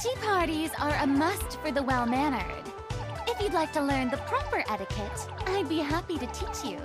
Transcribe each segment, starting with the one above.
Tea parties are a must for the well-mannered. If you'd like to learn the proper etiquette, I'd be happy to teach you.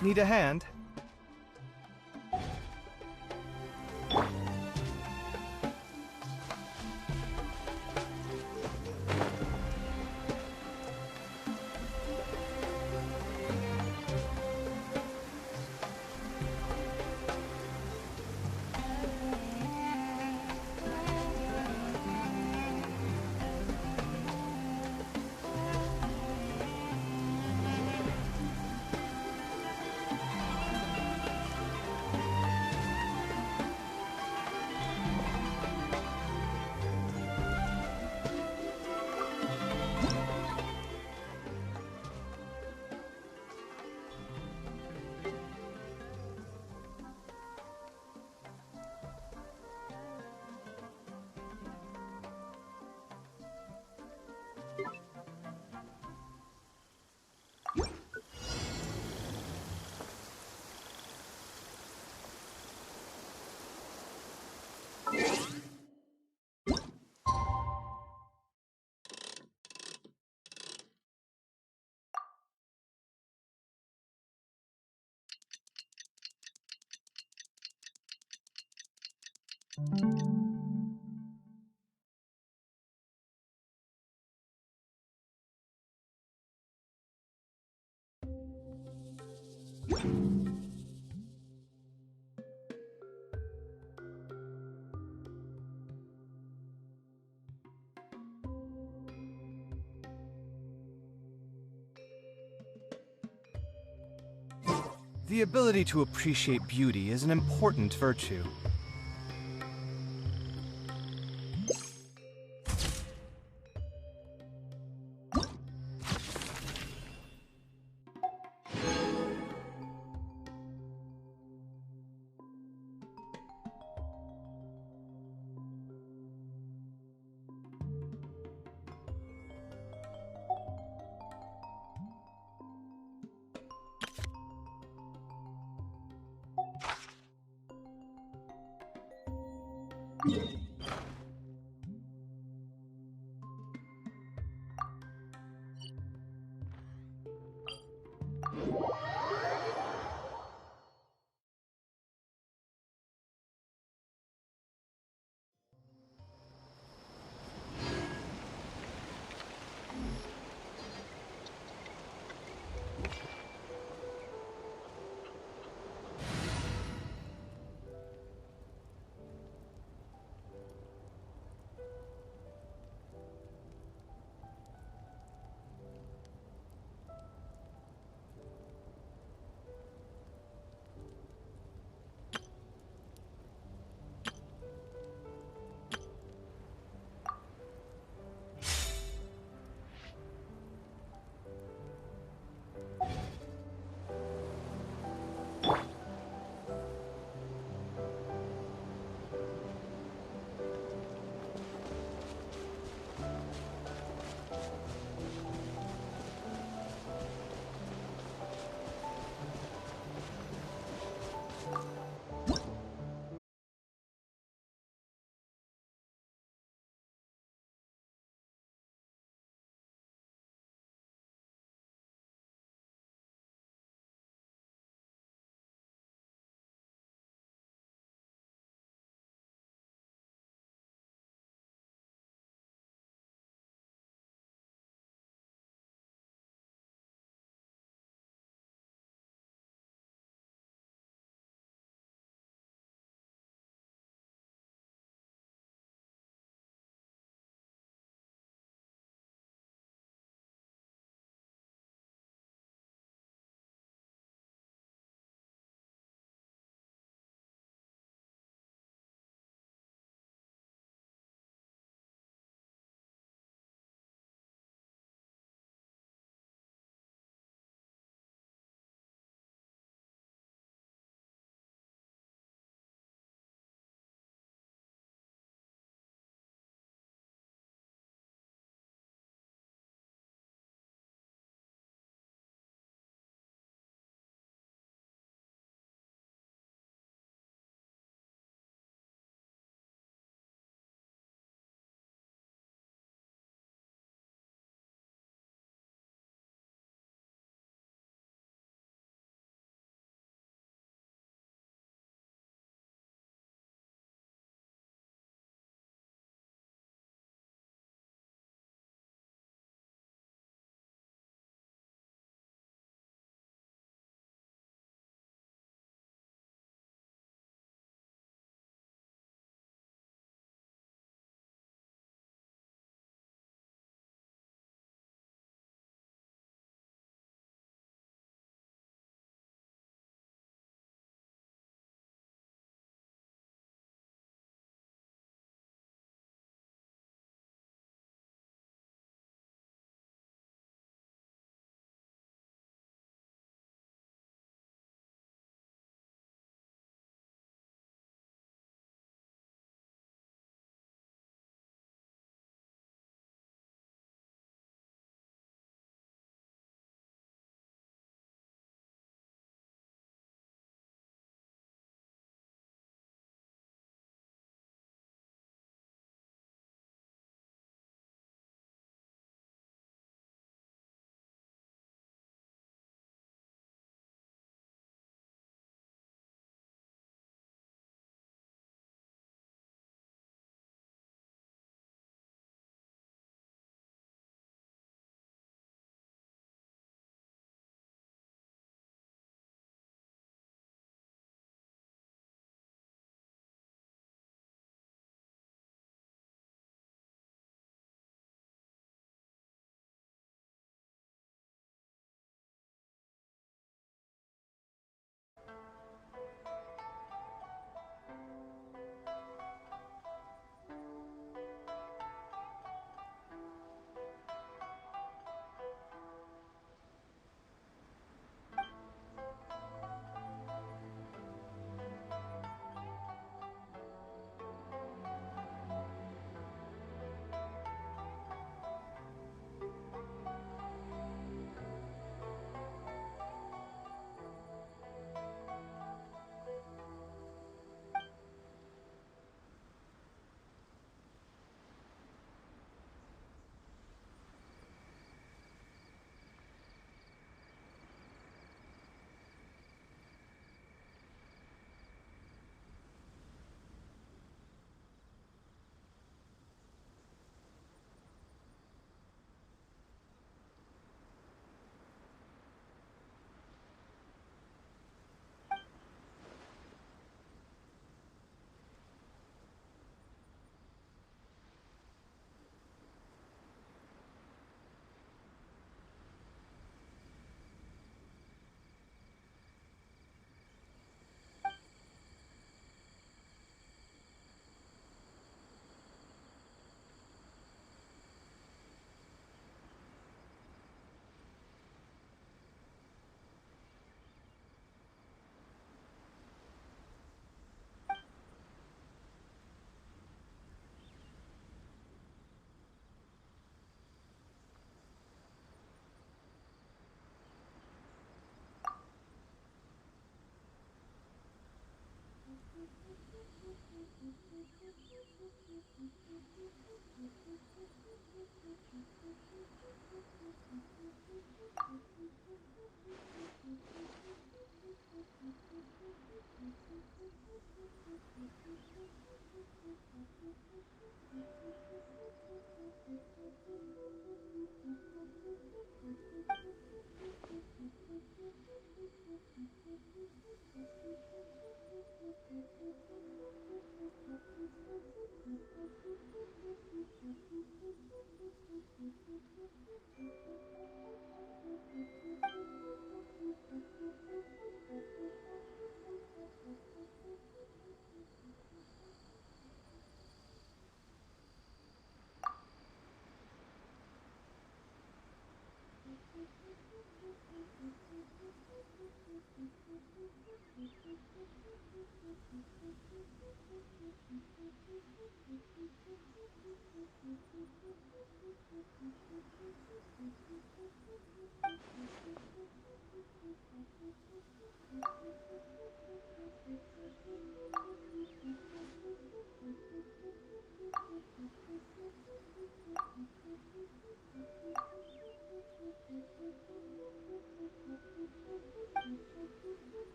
Need a hand? The ability to appreciate beauty is an important virtue.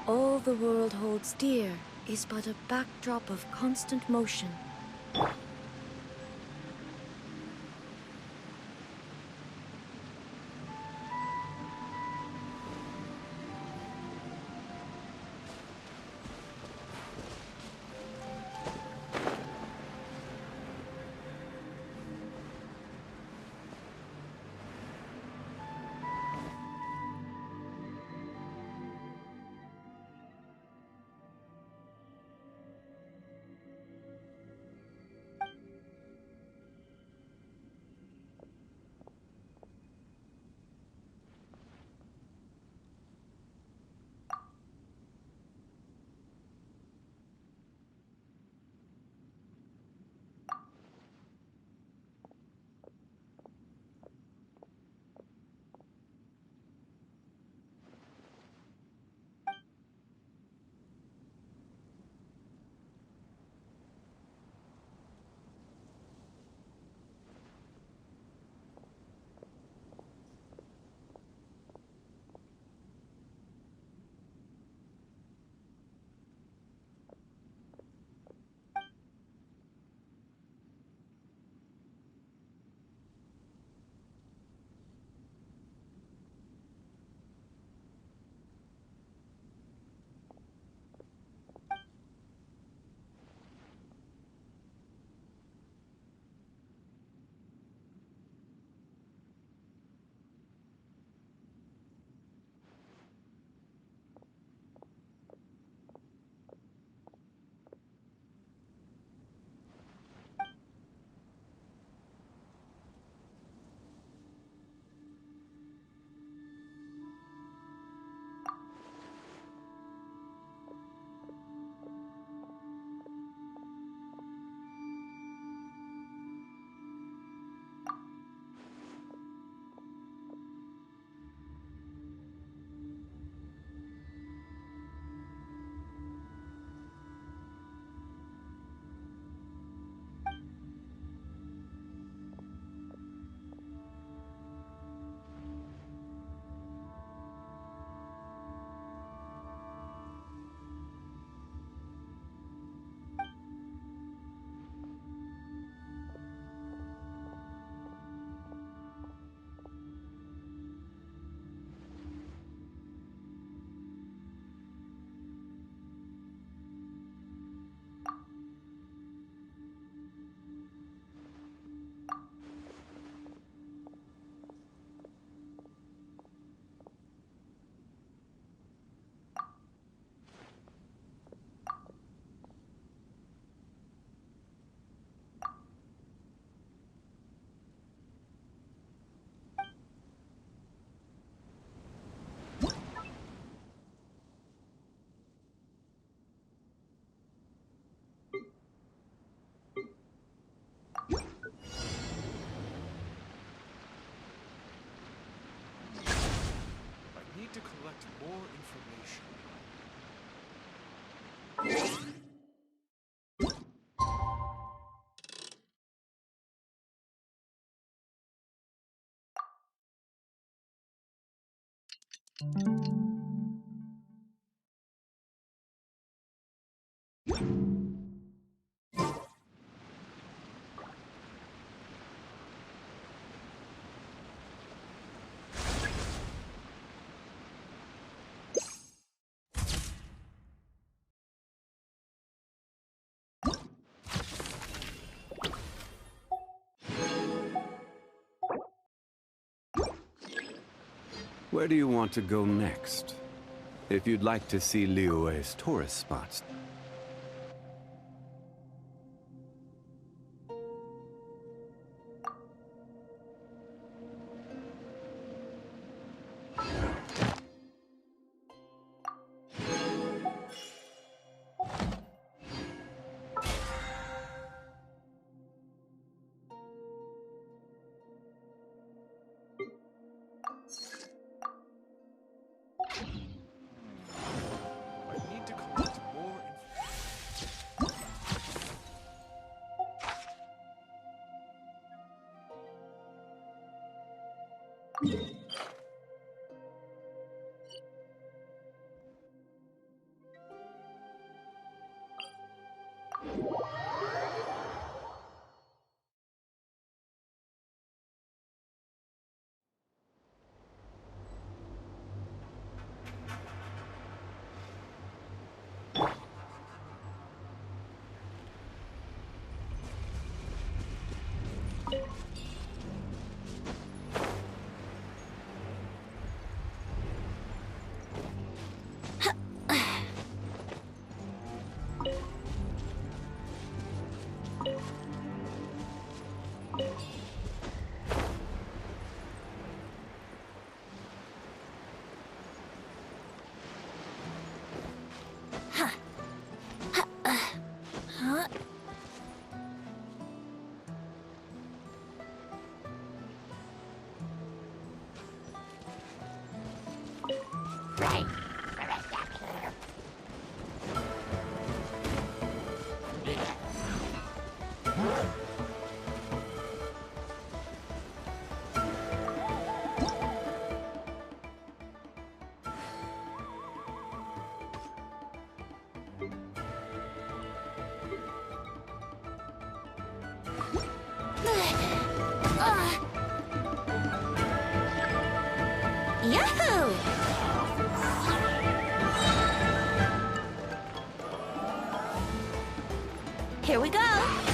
All the world holds dear is but a backdrop of constant motion. Where do you want to go next? If you'd like to see Liyue's tourist spots. I need to collect more Yahoo! Here we go.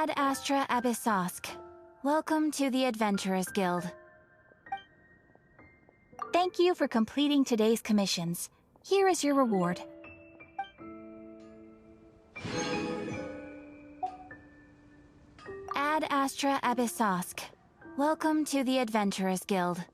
Ad Astra Abyssosk. Welcome to the Adventurers Guild. Thank you for completing today's commissions. Here is your reward. Ad Astra Abyssosk. Welcome to the Adventurers Guild.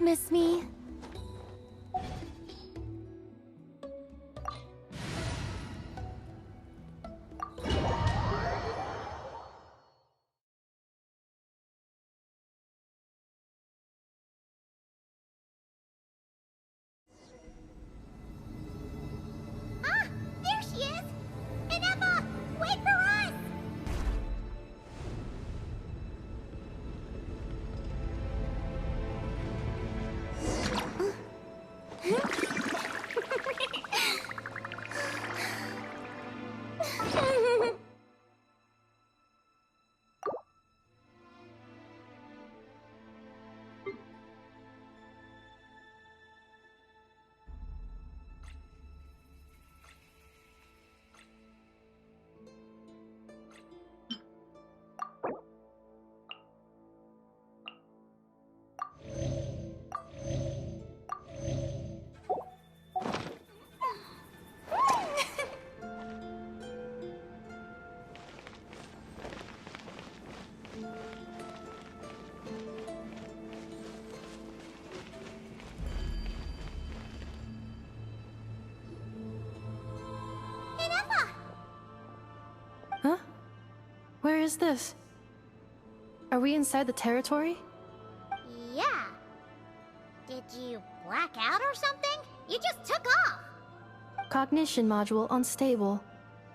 Miss me? Ah! There she is! Ineffa! Wait for us! Ineffa! Huh? Where is this? Are we inside the territory? Yeah. Did you black out or something? You just took off! Cognition module unstable.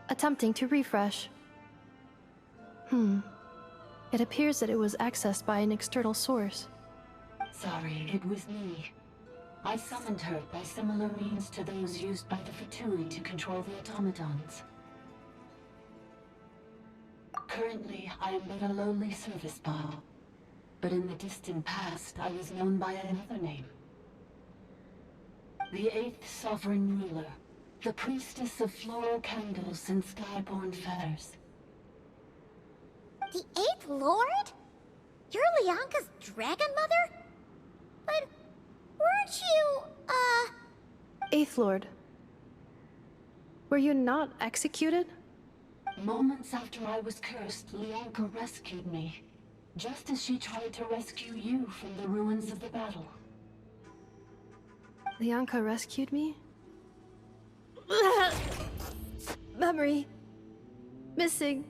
Attempting to refresh. It appears that it was accessed by an external source. Sorry, it was me. I summoned her by similar means to those used by the Fatui to control the automatons. Currently, I am but a lowly service bot. But in the distant past, I was known by another name. The 8th Sovereign Ruler, the Priestess of Floral Candles and Skyborn Feathers. The 8th Lord? You're Leonka's dragon mother? But weren't you, Eighth Lord. Were you not executed? Moments after I was cursed, Leonka rescued me. Just as she tried to rescue you from the ruins of the battle. Leonka rescued me? Memory. Missing.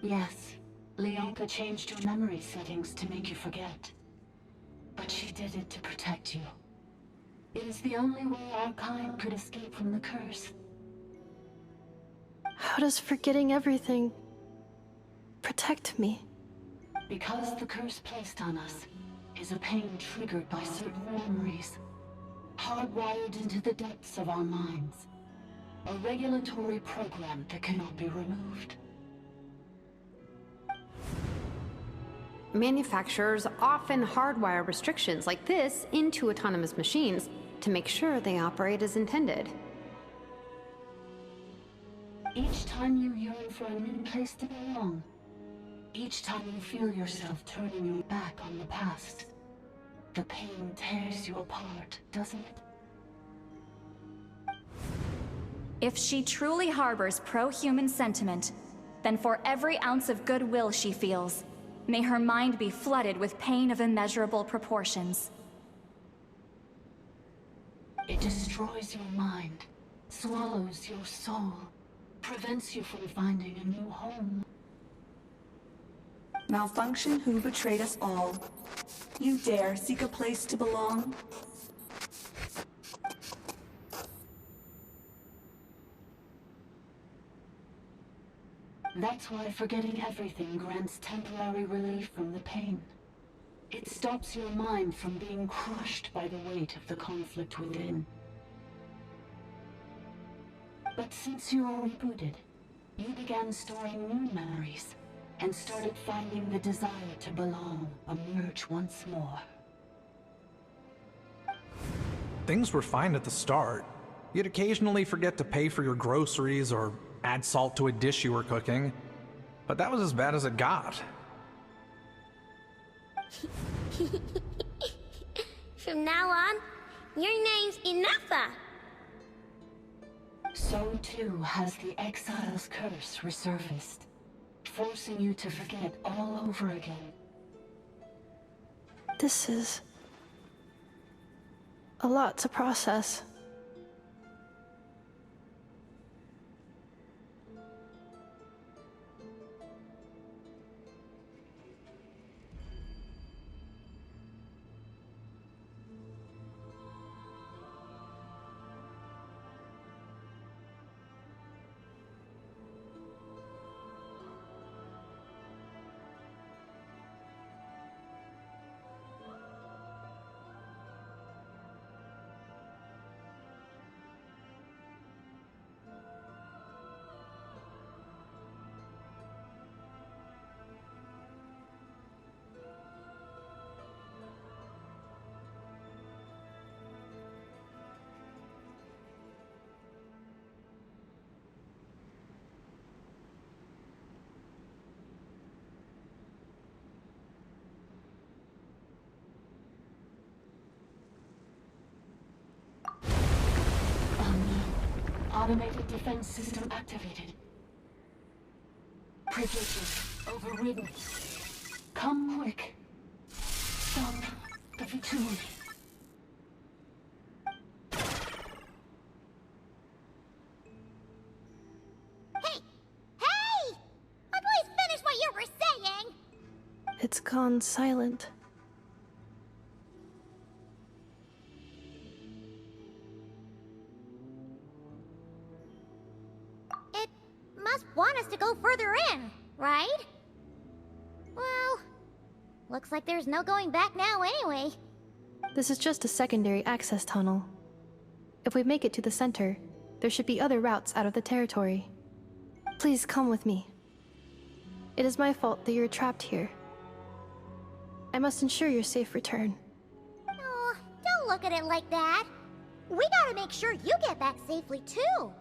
Yes, Leonka changed your memory settings to make you forget. But she did it to protect you. It is the only way our kind could escape from the curse. How does forgetting everything protect me? Because the curse placed on us is a pain triggered by certain memories, hardwired into the depths of our minds. A regulatory program that cannot be removed. Manufacturers often hardwire restrictions like this into autonomous machines to make sure they operate as intended. Each time you yearn for a new place to belong, each time you feel yourself turning your back on the past, the pain tears you apart, doesn't it? If she truly harbors pro-human sentiment, then for every ounce of goodwill she feels, may her mind be flooded with pain of immeasurable proportions. It destroys your mind, swallows your soul, prevents you from finding a new home. Malfunction who betrayed us all. You dare seek a place to belong? That's why forgetting everything grants temporary relief from the pain. It stops your mind from being crushed by the weight of the conflict within. But since you were rebooted, you began storing new memories, and started finding the desire to belong emerge once more. Things were fine at the start. You'd occasionally forget to pay for your groceries or add salt to a dish you were cooking, but that was as bad as it got. From now on, your name's Ineffa. So too has the Exile's curse resurfaced, forcing you to forget all over again. This is a lot to process. Automated defense system activated. Privileges overridden. Come quick. Stop the Vitui. Hey! Hey! Please finish what you were saying! It's gone silent. It must want us to go further in, right? Well, looks like there's no going back now anyway. This is just a secondary access tunnel. If we make it to the center, there should be other routes out of the territory. Please come with me. It is my fault that you're trapped here. I must ensure your safe return. Oh, don't look at it like that. We gotta make sure you get back safely too.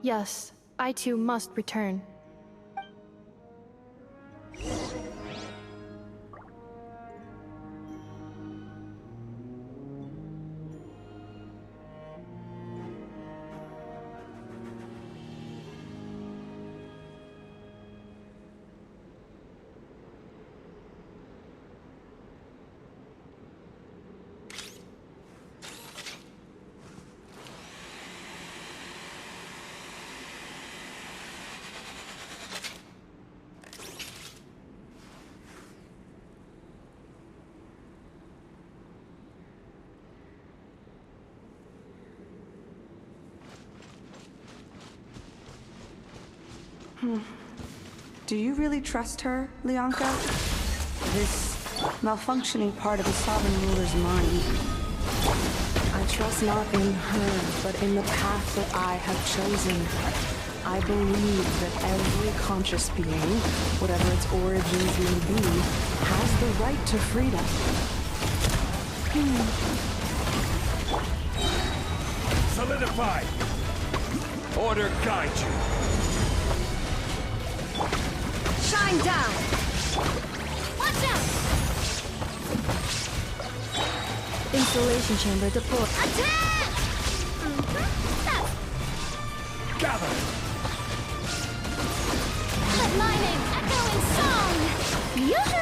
Yes, I too must return. Do you really trust her, Lianka? This malfunctioning part of the Sovereign Ruler's mind. I trust not in her, but in the path that I have chosen. I believe that every conscious being, whatever its origins may be, has the right to freedom. Solidify! Order guide you! Shine down! Watch out! Installation chamber deployed. Attack! Gather! Let my name echo in song! Yoo-hoo!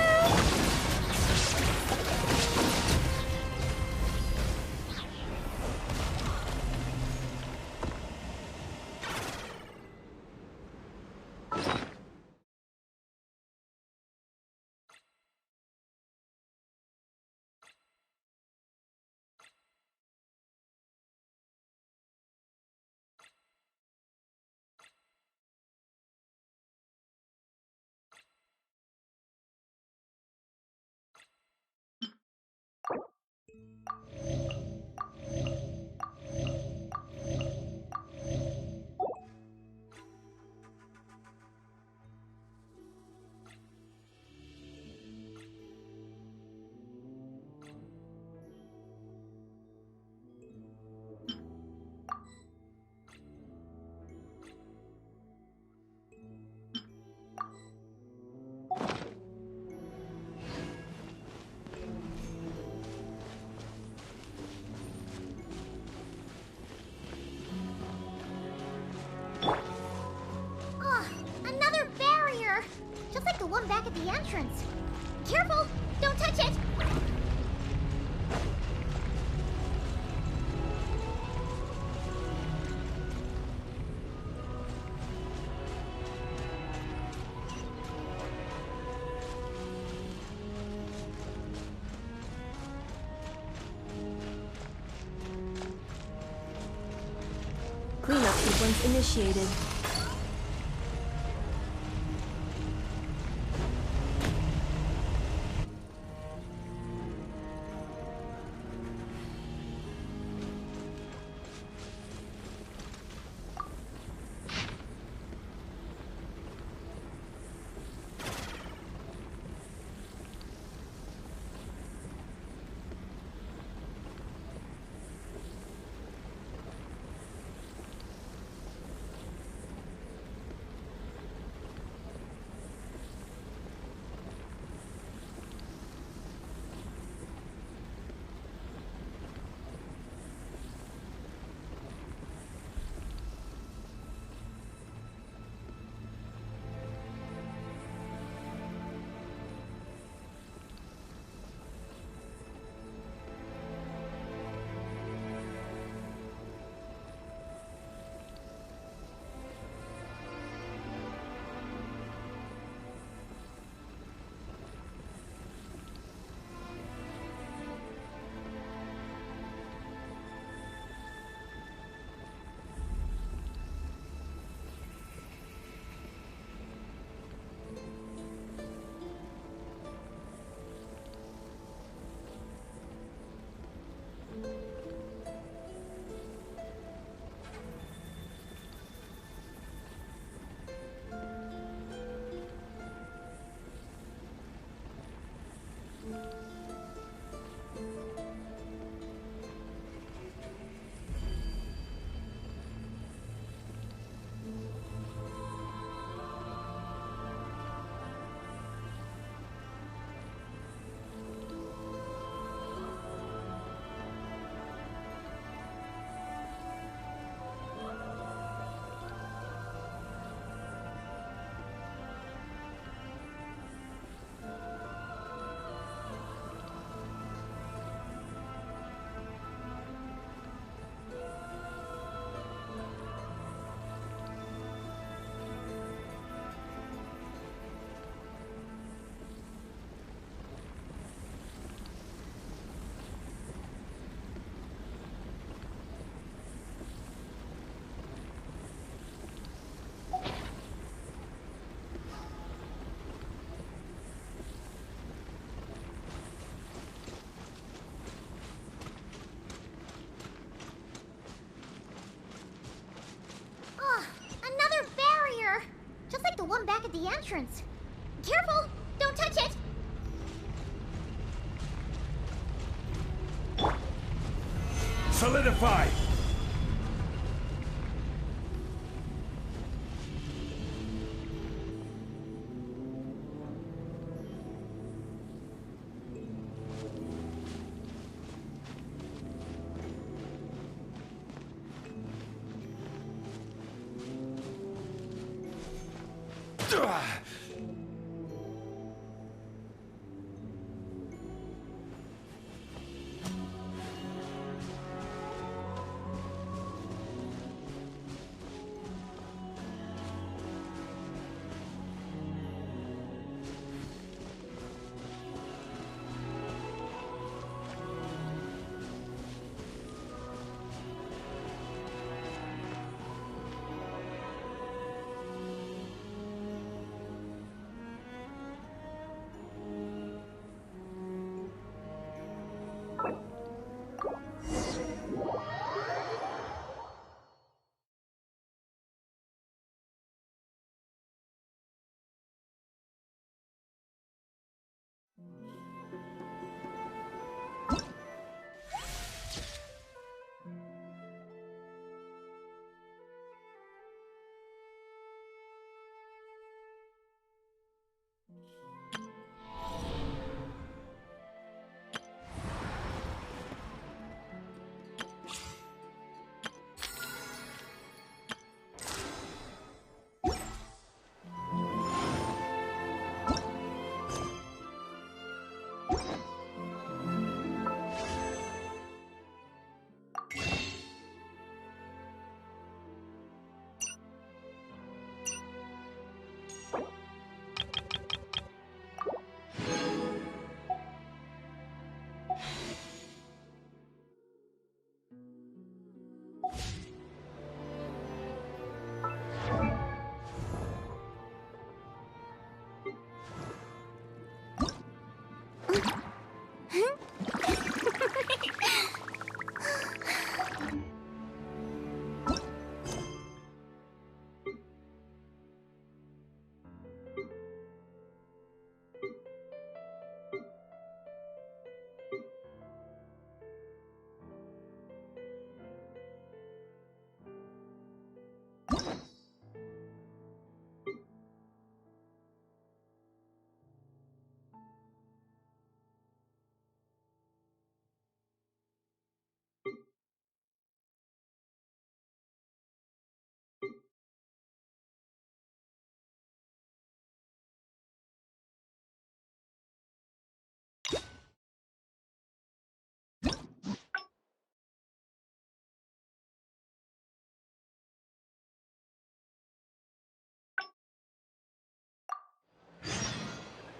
one back at the entrance. Careful! Don't touch it! Cleanup sequence initiated. The one back at the entrance. Careful! Don't touch it! Solidify!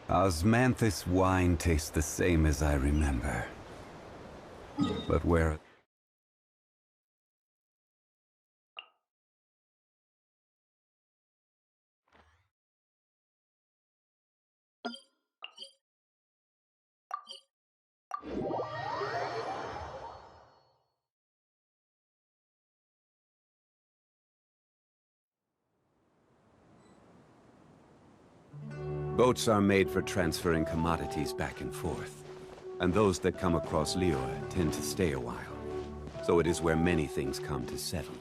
Osmanthus wine tastes the same as I remember. But where... Boats are made for transferring commodities back and forth. And those that come across Liyue tend to stay a while. So it is where many things come to settle.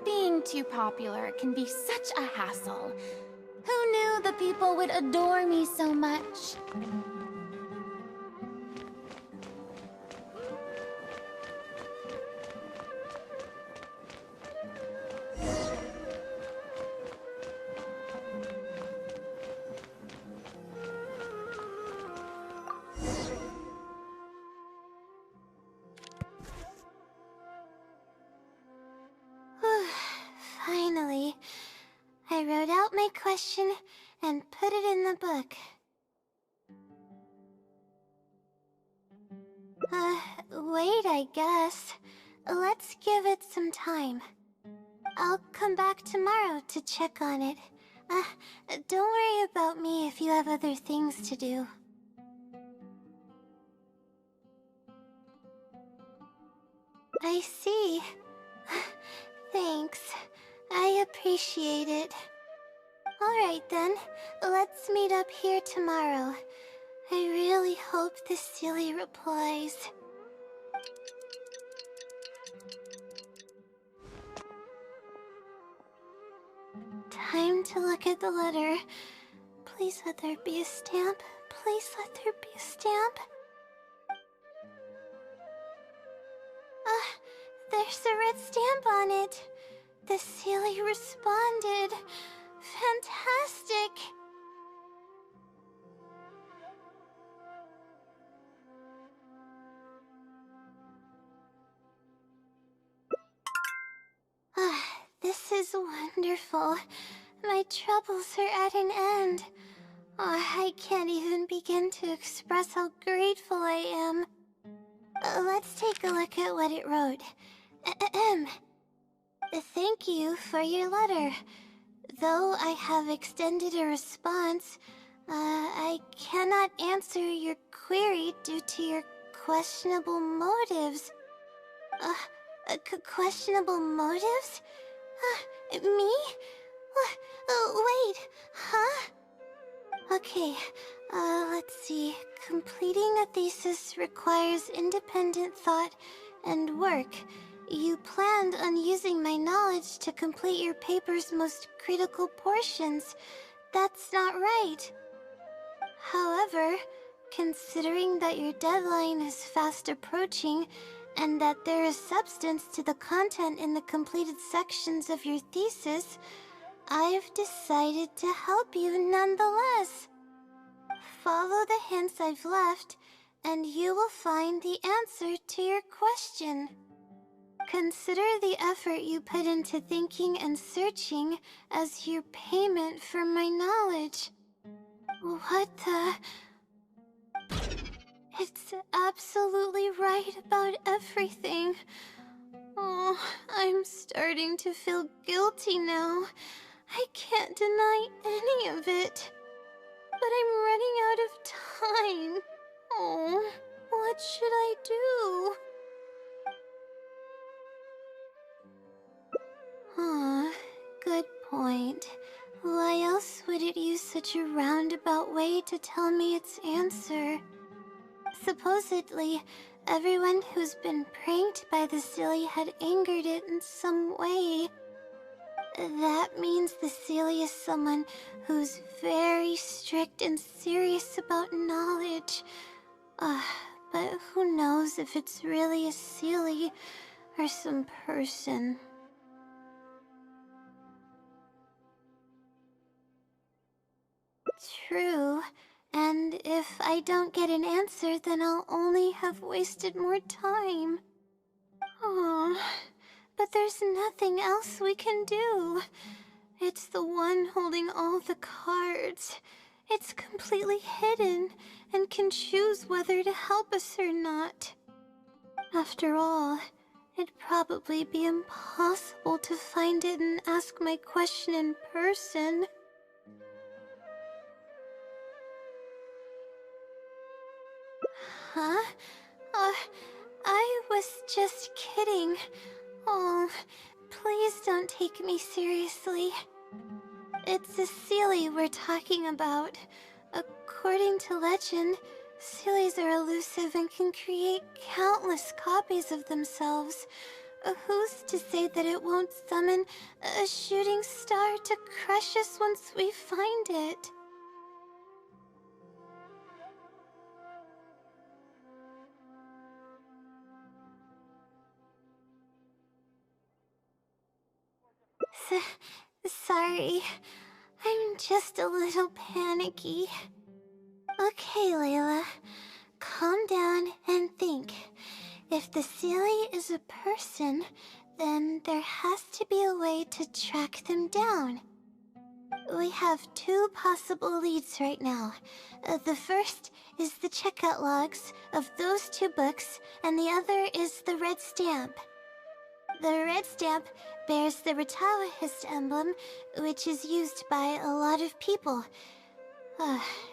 Being too popular can be such a hassle. Who knew the people would adore me so much? Finally, I wrote out my question and put it in the book. Wait, I guess. Let's give it some time. I'll come back tomorrow to check on it. Don't worry about me if you have other things to do. I see. Thanks. I appreciate it. Alright then, let's meet up here tomorrow. I really hope the silly replies. Time to look at the letter. Please let there be a stamp. Please let there be a stamp. There's a red stamp on it. The silly responded. Fantastic. is wonderful. My troubles are at an end. Oh, I can't even begin to express how grateful I am. Let's take a look at what it wrote. Ahem. Thank you for your letter. Though I have extended a response, I cannot answer your query due to your questionable motives. Questionable motives? Me? Wait, huh? Okay, let's see. Completing a thesis requires independent thought and work. You planned on using my knowledge to complete your paper's most critical portions. That's not right. However, considering that your deadline is fast approaching, and that there is substance to the content in the completed sections of your thesis, I've decided to help you nonetheless. Follow the hints I've left, and you will find the answer to your question. Consider the effort you put into thinking and searching as your payment for my knowledge. What the... It's absolutely right about everything. Oh, I'm starting to feel guilty now. I can't deny any of it. But I'm running out of time. Oh, what should I do? Good point. Why else would it use such a roundabout way to tell me its answer? Supposedly, everyone who's been pranked by the Silly had angered it in some way. That means the Silly is someone who's very strict and serious about knowledge. But who knows if it's really a Silly or some person. True. And if I don't get an answer, then I'll only have wasted more time. Oh, but there's nothing else we can do. It's the one holding all the cards. It's completely hidden and can choose whether to help us or not. After all, it'd probably be impossible to find it and ask my question in person. Huh? I was just kidding. Oh, please don't take me seriously. It's a Seelie we're talking about. According to legend, Seelies are elusive and can create countless copies of themselves. Who's to say that it won't summon a shooting star to crush us once we find it? Sorry. I'm just a little panicky. Okay, Layla. Calm down and think. If the Seelie is a person, then there has to be a way to track them down. We have two possible leads right now. The first is the checkout logs of those two books, and the other is the red stamp. The red stamp bears the Retawahist emblem, which is used by a lot of people.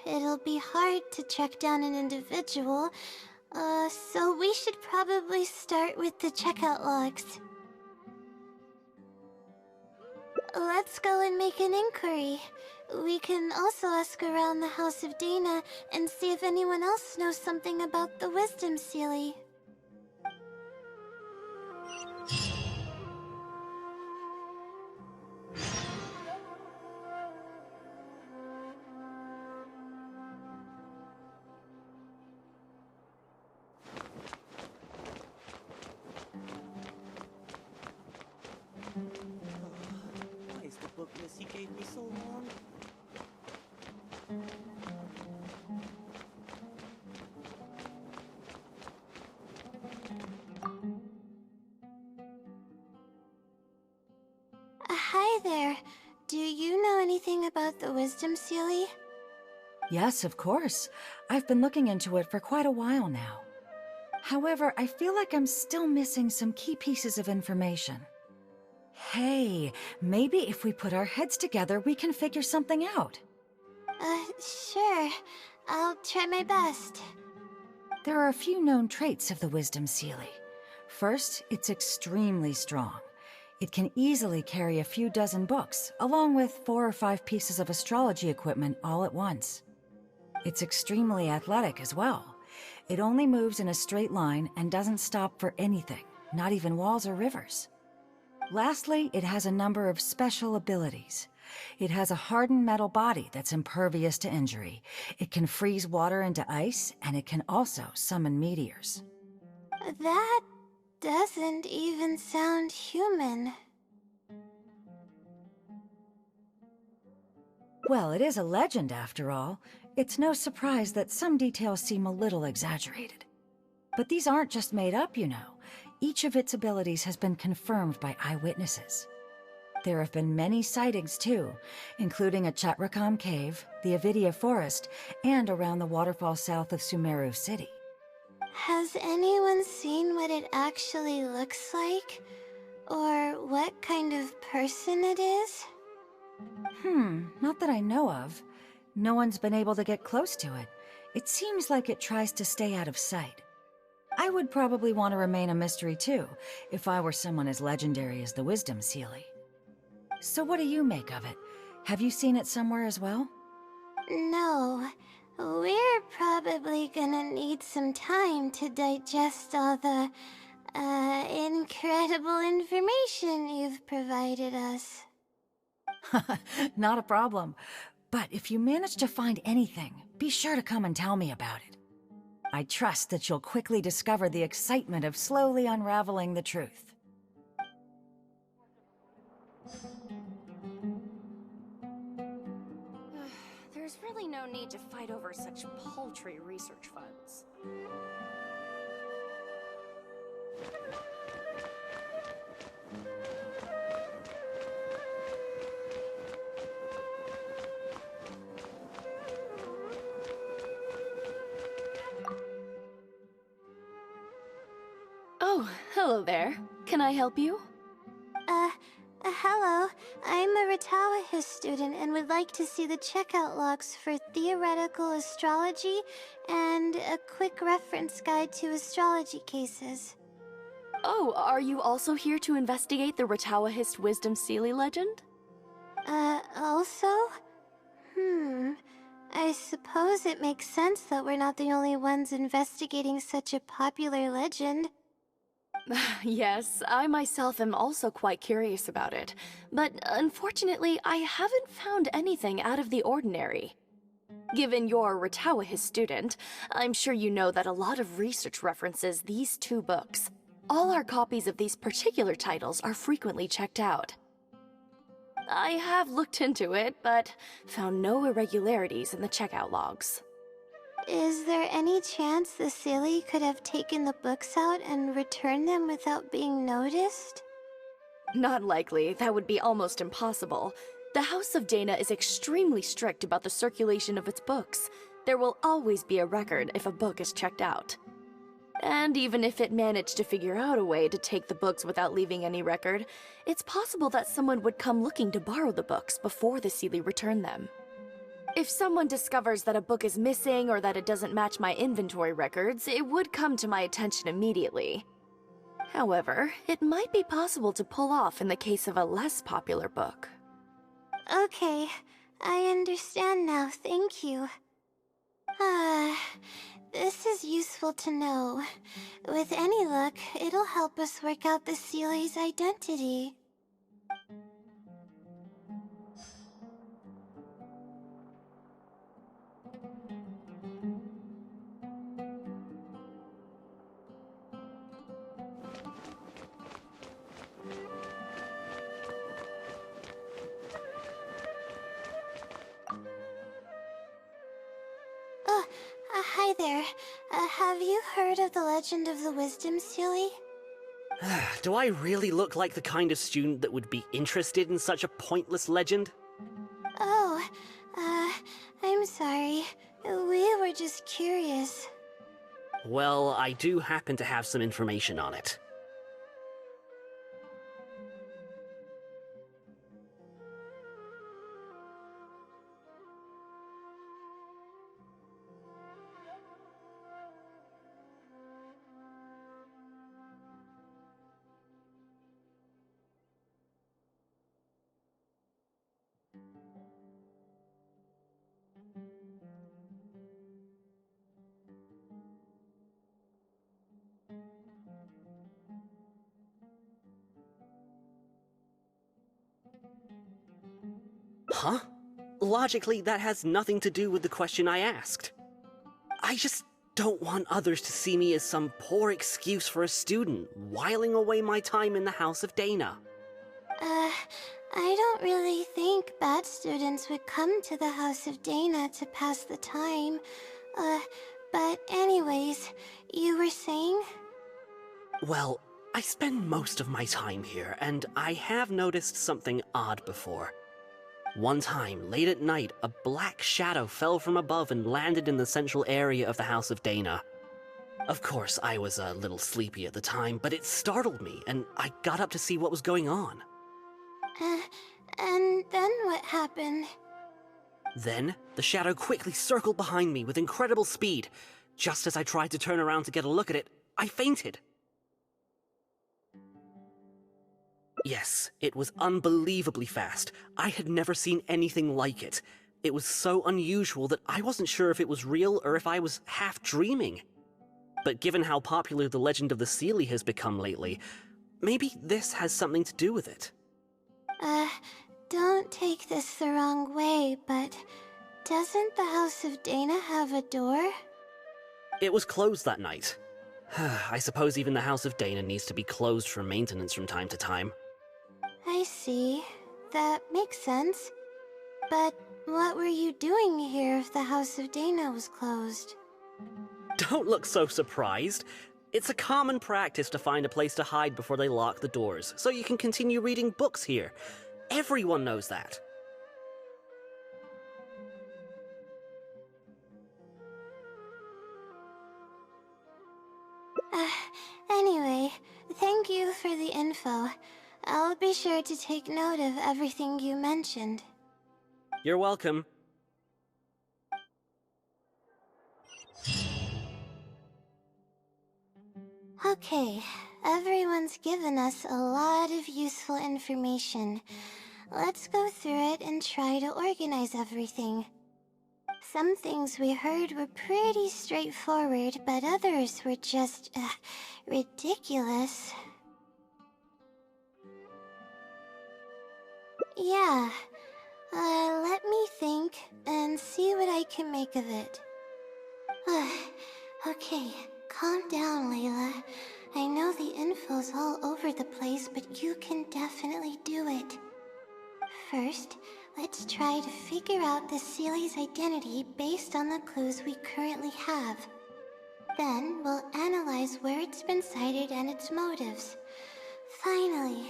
It'll be hard to track down an individual, so we should probably start with the checkout logs. Let's go and make an inquiry. We can also ask around the House of Dana and see if anyone else knows something about the Wisdom Seelie. Why is the book Missy gave me so long? Hi there. Do you know anything about the Wisdom Sealy? Yes, of course. I've been looking into it for quite a while now. However, I feel like I'm still missing some key pieces of information. Hey, maybe if we put our heads together, we can figure something out. Sure. I'll try my best. There are a few known traits of the Wisdom Sealy. First, it's extremely strong. It can easily carry a few dozen books, along with 4 or 5 pieces of astrology equipment all at once. It's extremely athletic as well. It only moves in a straight line and doesn't stop for anything, not even walls or rivers. Lastly, it has a number of special abilities. It has a hardened metal body that's impervious to injury. It can freeze water into ice, and it can also summon meteors. That doesn't even sound human. Well, it is a legend after all. It's no surprise that some details seem a little exaggerated. But these aren't just made up, you know. Each of its abilities has been confirmed by eyewitnesses. There have been many sightings too, including at Chatrakam Cave, the Avidia Forest, and around the waterfall south of Sumeru City. Has anyone seen what it actually looks like? Or what kind of person it is? Not that I know of. No one's been able to get close to it. It seems like it tries to stay out of sight. I would probably want to remain a mystery too, if I were someone as legendary as the Wisdom Sealy. So what do you make of it? Have you seen it somewhere as well? No. We're probably gonna need some time to digest all the, incredible information you've provided us. Not a problem. But if you manage to find anything, be sure to come and tell me about it. I trust that you'll quickly discover the excitement of slowly unraveling the truth. There's really no need to fight over such paltry research funds. Oh, hello there. Can I help you? Hello. I'm a Ratawahis student and would like to see the checkout logs for theoretical astrology and a quick reference guide to astrology cases. Oh, are you also here to investigate the Ratawahist Wisdom Sealy legend? Also? I suppose it makes sense that we're not the only ones investigating such a popular legend. Yes, I myself am also quite curious about it, but unfortunately I haven't found anything out of the ordinary. Given you're a Ratawahist student, I'm sure you know that a lot of research references these 2 books. All our copies of these particular titles are frequently checked out. I have looked into it, but found no irregularities in the checkout logs. Is there any chance the Sealy could have taken the books out and returned them without being noticed? Not likely. That would be almost impossible. The House of Dana is extremely strict about the circulation of its books. There will always be a record if a book is checked out. And even if it managed to figure out a way to take the books without leaving any record, it's possible that someone would come looking to borrow the books before the Sealy returned them. If someone discovers that a book is missing or that it doesn't match my inventory records, it would come to my attention immediately. However, it might be possible to pull off in the case of a less popular book. Okay, I understand now, thank you. This is useful to know. With any luck, it'll help us work out the Sealy's identity. Hi there. Have you heard of the legend of the Wisdom Sealy? Do I really look like the kind of student that would be interested in such a pointless legend? Oh, I'm sorry. We were just curious. Well, I do happen to have some information on it. Huh? Logically, that has nothing to do with the question I asked. I just don't want others to see me as some poor excuse for a student whiling away my time in the House of Dana. I don't really think bad students would come to the House of Dana to pass the time. But anyways, you were saying? Well, I spend most of my time here, and I have noticed something odd before. One time, late at night, a black shadow fell from above and landed in the central area of the House of Dana. Of course, I was a little sleepy at the time, but it startled me, and I got up to see what was going on. And then what happened? Then, the shadow quickly circled behind me with incredible speed. Just as I tried to turn around to get a look at it, I fainted. Yes, it was unbelievably fast. I had never seen anything like it. It was so unusual that I wasn't sure if it was real or if I was half dreaming. But given how popular the legend of the Seelie has become lately, maybe this has something to do with it. Don't take this the wrong way, but doesn't the House of Dana have a door? It was closed that night. I suppose even the House of Dana needs to be closed for maintenance from time to time. I see. That makes sense. But what were you doing here if the House of Dana was closed? Don't look so surprised. It's a common practice to find a place to hide before they lock the doors, so you can continue reading books here. Everyone knows that. Anyway, thank you for the info. I'll be sure to take note of everything you mentioned. You're welcome. Okay, everyone's given us a lot of useful information. Let's go through it and try to organize everything. Some things we heard were pretty straightforward, but others were just, ridiculous. Yeah, let me think and see what I can make of it. Okay, calm down, Layla. I know the info's all over the place, but you can definitely do it. First, let's try to figure out the Seelie's identity based on the clues we currently have. Then, we'll analyze where it's been sighted and its motives. Finally,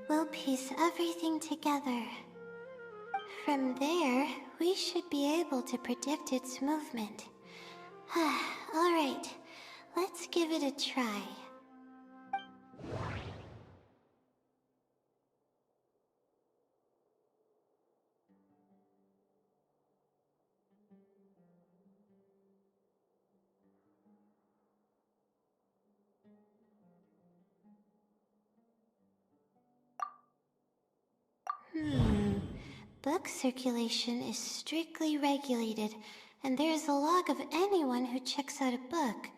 we'll piece everything together. From there, we should be able to predict its movement. Alright, let's give it a try. Book circulation is strictly regulated, and there is a log of anyone who checks out a book.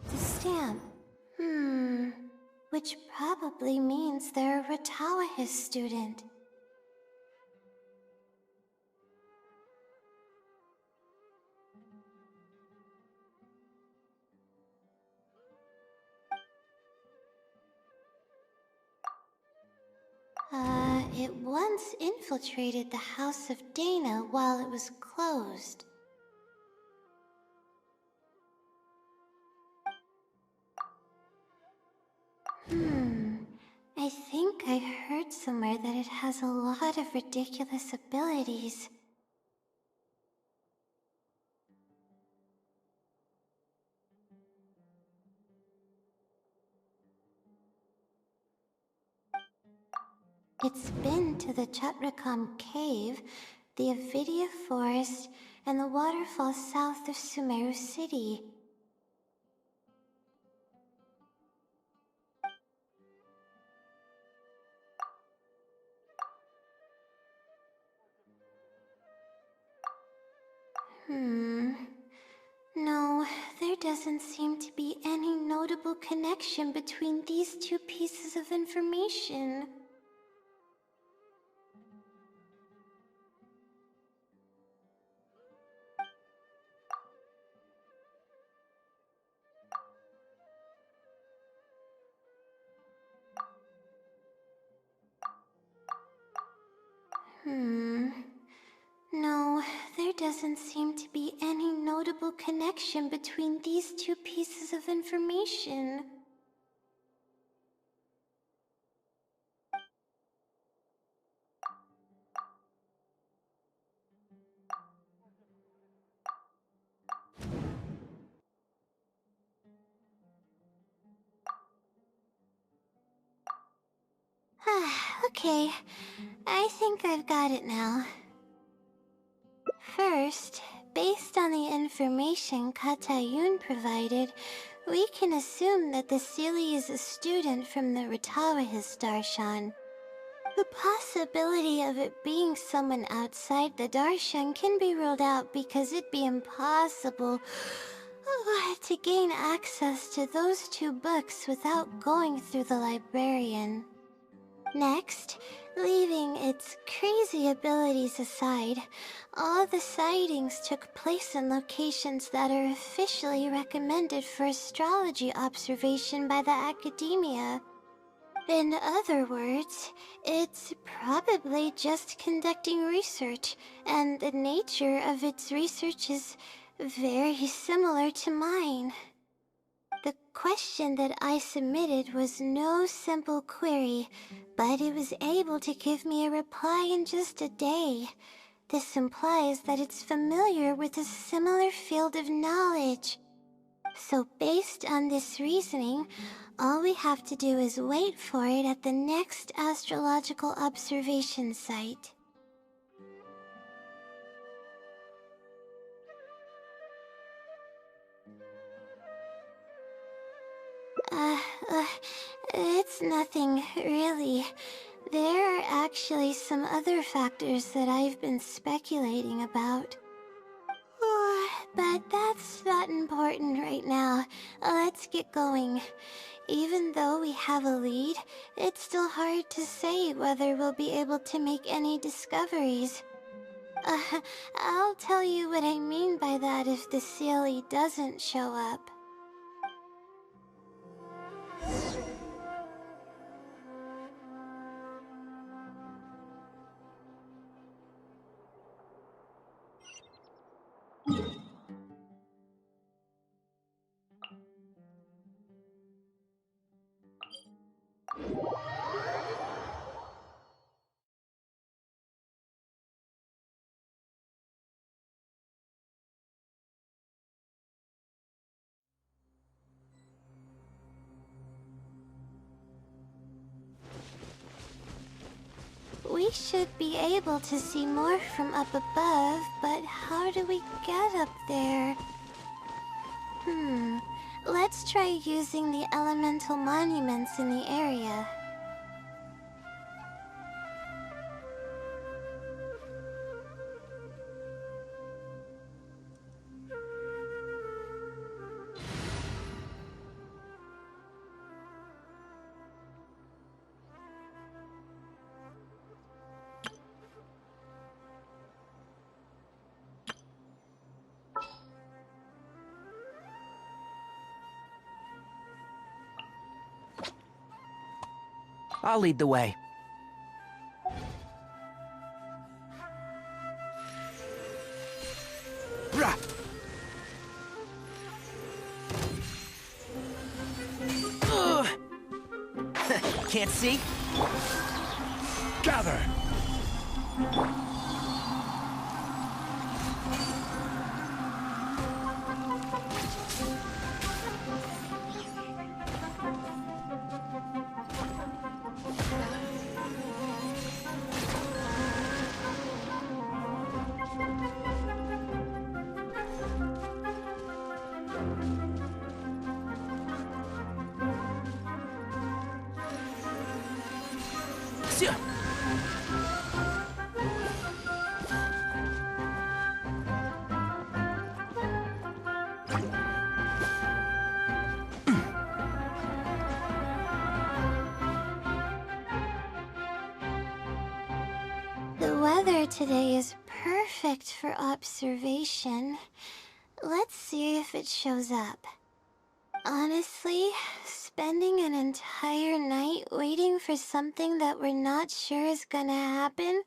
The stamp. Which probably means they're a Ratawahis student. It once infiltrated the House of Dana while it was closed. I think I heard somewhere that it has a lot of ridiculous abilities. It's been to the Chatrakam Cave, the Avidia Forest, and the waterfall south of Sumeru City. No, there doesn't seem to be any notable connection between these two pieces of information. No, there doesn't seem to be any notable connection between these two pieces of information. Okay, I think I've got it now. First, based on the information Katayun provided, we can assume that the Seelie is a student from the Ratawahis Darshan. The possibility of it being someone outside the Darshan can be ruled out because it'd be impossible to gain access to those two books without going through the librarian. Next, leaving its crazy abilities aside, all the sightings took place in locations that are officially recommended for astrology observation by the academia. In other words, it's probably just conducting research, and the nature of its research is very similar to mine. The question that I submitted was no simple query, but it was able to give me a reply in just a day. This implies that it's familiar with a similar field of knowledge. So based on this reasoning, all we have to do is wait for it at the next astrological observation site. It's nothing, really. There are actually some other factors that I've been speculating about. But that's not important right now. Let's get going. Even though we have a lead, it's still hard to say whether we'll be able to make any discoveries. I'll tell you what I mean by that if the Seelie doesn't show up. We should be able to see more from up above, but how do we get up there? Let's try using the elemental monuments in the area. I'll lead the way. Can't see? Gather! The weather today is perfect for observation. Let's see if it shows up. Honestly, spending an entire night waiting for something that we're not sure is gonna happen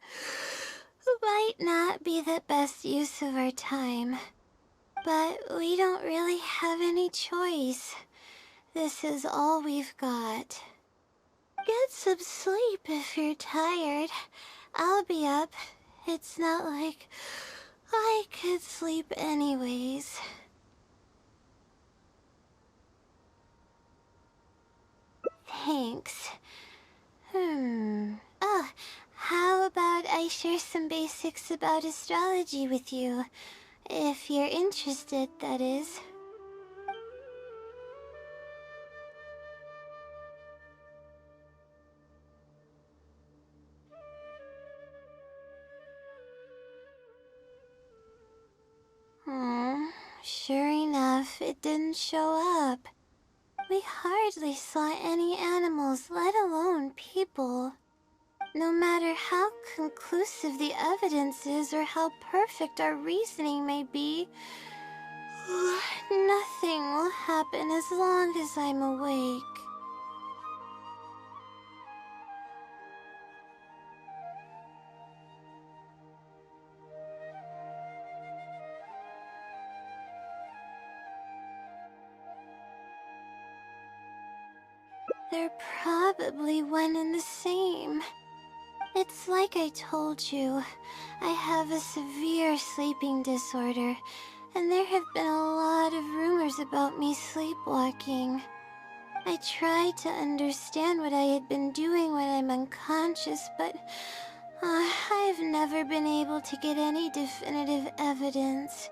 might not be the best use of our time. But we don't really have any choice. This is all we've got. Get some sleep if you're tired. I'll be up. It's not like I could sleep anyways. Thanks. Oh, how about I share some basics about astrology with you? If you're interested, that is. Sure enough, it didn't show up. We hardly saw any animals, let alone people. No matter how conclusive the evidence is or how perfect our reasoning may be, nothing will happen as long as I'm awake. They're probably one and the same. It's like I told you, I have a severe sleeping disorder, and there have been a lot of rumors about me sleepwalking. I tried to understand what I had been doing when I'm unconscious, but I've never been able to get any definitive evidence.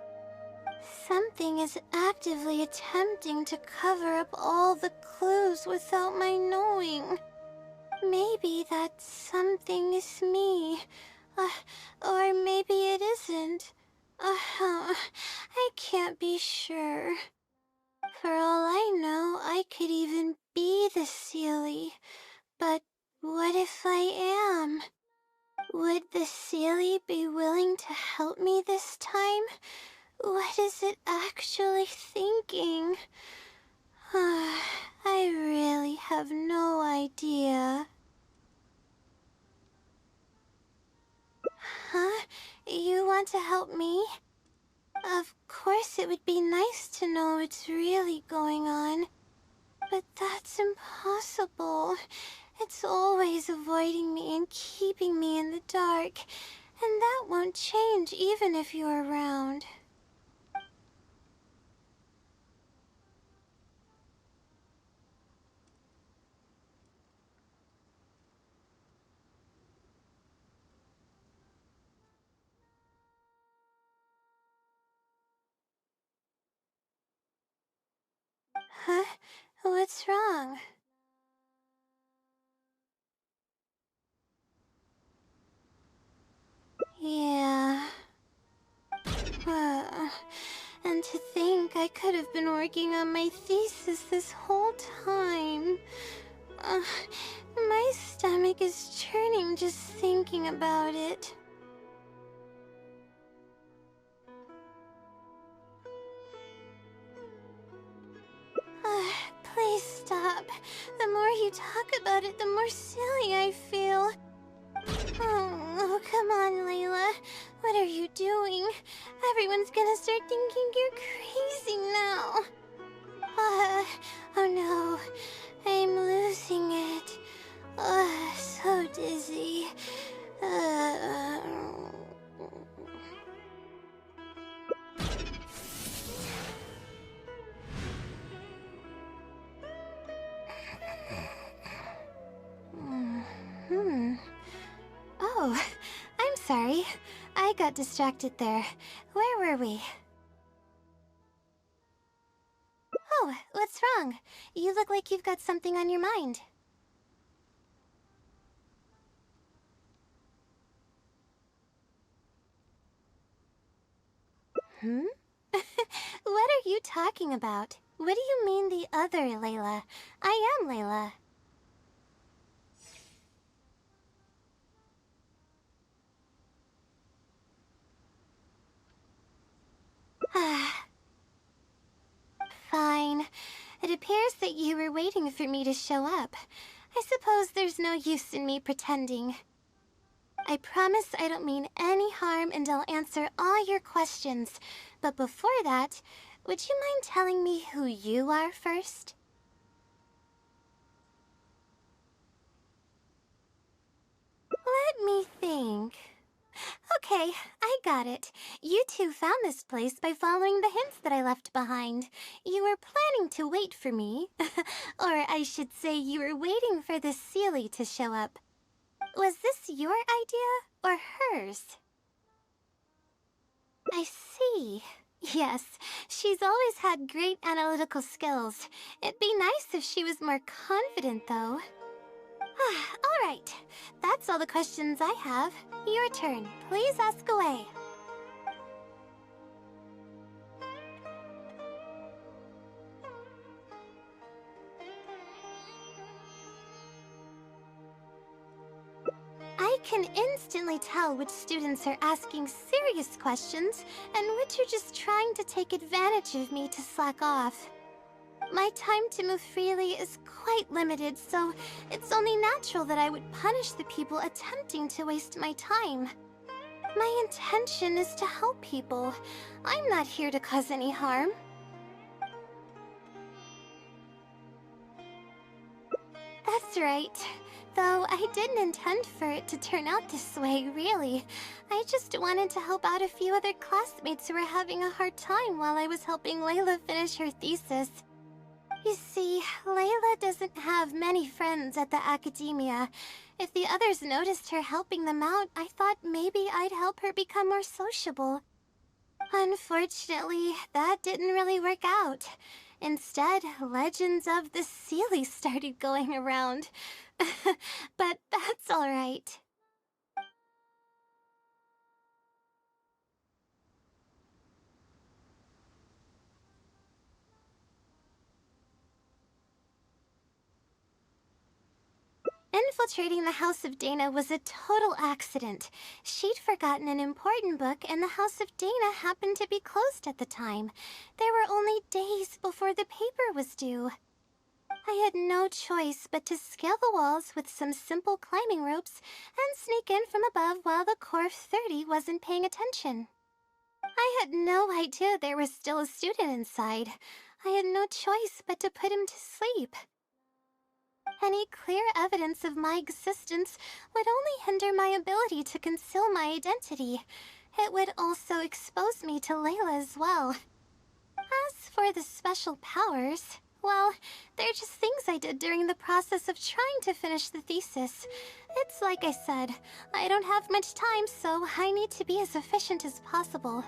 Something is actively attempting to cover up all the clues without my knowing. Maybe that something is me. Or maybe it isn't. I can't be sure. For all I know, I could even be the Seelie. But what if I am? Would the Seelie be willing to help me this time? What is it actually thinking? I really have no idea. Huh? You want to help me? Of course it would be nice to know what's really going on. But that's impossible. It's always avoiding me and keeping me in the dark. And that won't change even if you're around. Huh? What's wrong? Yeah. And to think I could have been working on my thesis this whole time. My stomach is churning just thinking about it. Please stop. The more you talk about it, the more silly I feel. Oh, come on, Layla. What are you doing? Everyone's gonna start thinking you're crazy now. Oh no. I'm losing it. dizzy. Oh, I'm sorry. I got distracted there. Where were we? Oh, what's wrong? You look like you've got something on your mind. What are you talking about? What do you mean the other Layla? I am Layla. Fine. It appears that you were waiting for me to show up. I suppose there's no use in me pretending. I promise I don't mean any harm and I'll answer all your questions. But before that, would you mind telling me who you are first? Let me think. Okay, I got it. You two found this place by following the hints that I left behind. You were planning to wait for me. Or I should say you were waiting for the Seelie to show up. Was this your idea or hers? I see. Yes, she's always had great analytical skills. It'd be nice if she was more confident, though. All right, that's all the questions I have. Your turn. Please ask away. I can instantly tell which students are asking serious questions and which are just trying to take advantage of me to slack off. My time to move freely is quite limited, so it's only natural that I would punish the people attempting to waste my time. My intention is to help people. I'm not here to cause any harm. That's right. Though I didn't intend for it to turn out this way, really. I just wanted to help out a few other classmates who were having a hard time while I was helping Layla finish her thesis. You see, Layla doesn't have many friends at the academia. If the others noticed her helping them out, I thought maybe I'd help her become more sociable. Unfortunately, that didn't really work out. Instead, legends of the Seelie started going around. But that's alright. Infiltrating the House of Dana was a total accident. She'd forgotten an important book, and the House of Dana happened to be closed at the time. There were only days before the paper was due. I had no choice but to scale the walls with some simple climbing ropes and sneak in from above while the core of 30 wasn't paying attention. I had no idea there was still a student inside. I had no choice but to put him to sleep. Any clear evidence of my existence would only hinder my ability to conceal my identity. It would also expose me to Layla as well. As for the special powers, well, they're just things I did during the process of trying to finish the thesis. It's like I said, I don't have much time, so I need to be as efficient as possible.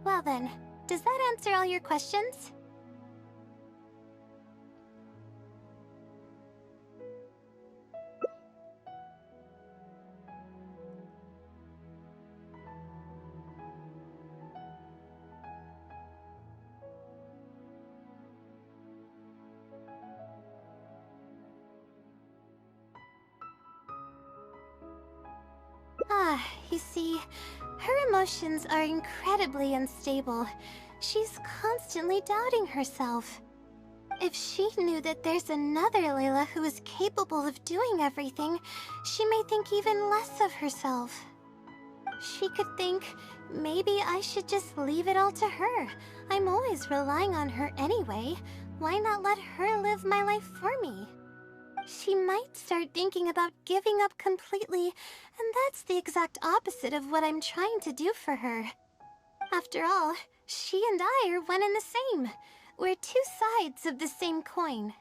Well then, does that answer all your questions? You see, her emotions are incredibly unstable. She's constantly doubting herself. If she knew that there's another Layla who is capable of doing everything, she may think even less of herself. She could think, maybe I should just leave it all to her. I'm always relying on her anyway. Why not let her live my life for me? she might start thinking about giving up completely, and that's the exact opposite of what I'm trying to do for her. After all, she and I are one and the same. We're two sides of the same coin.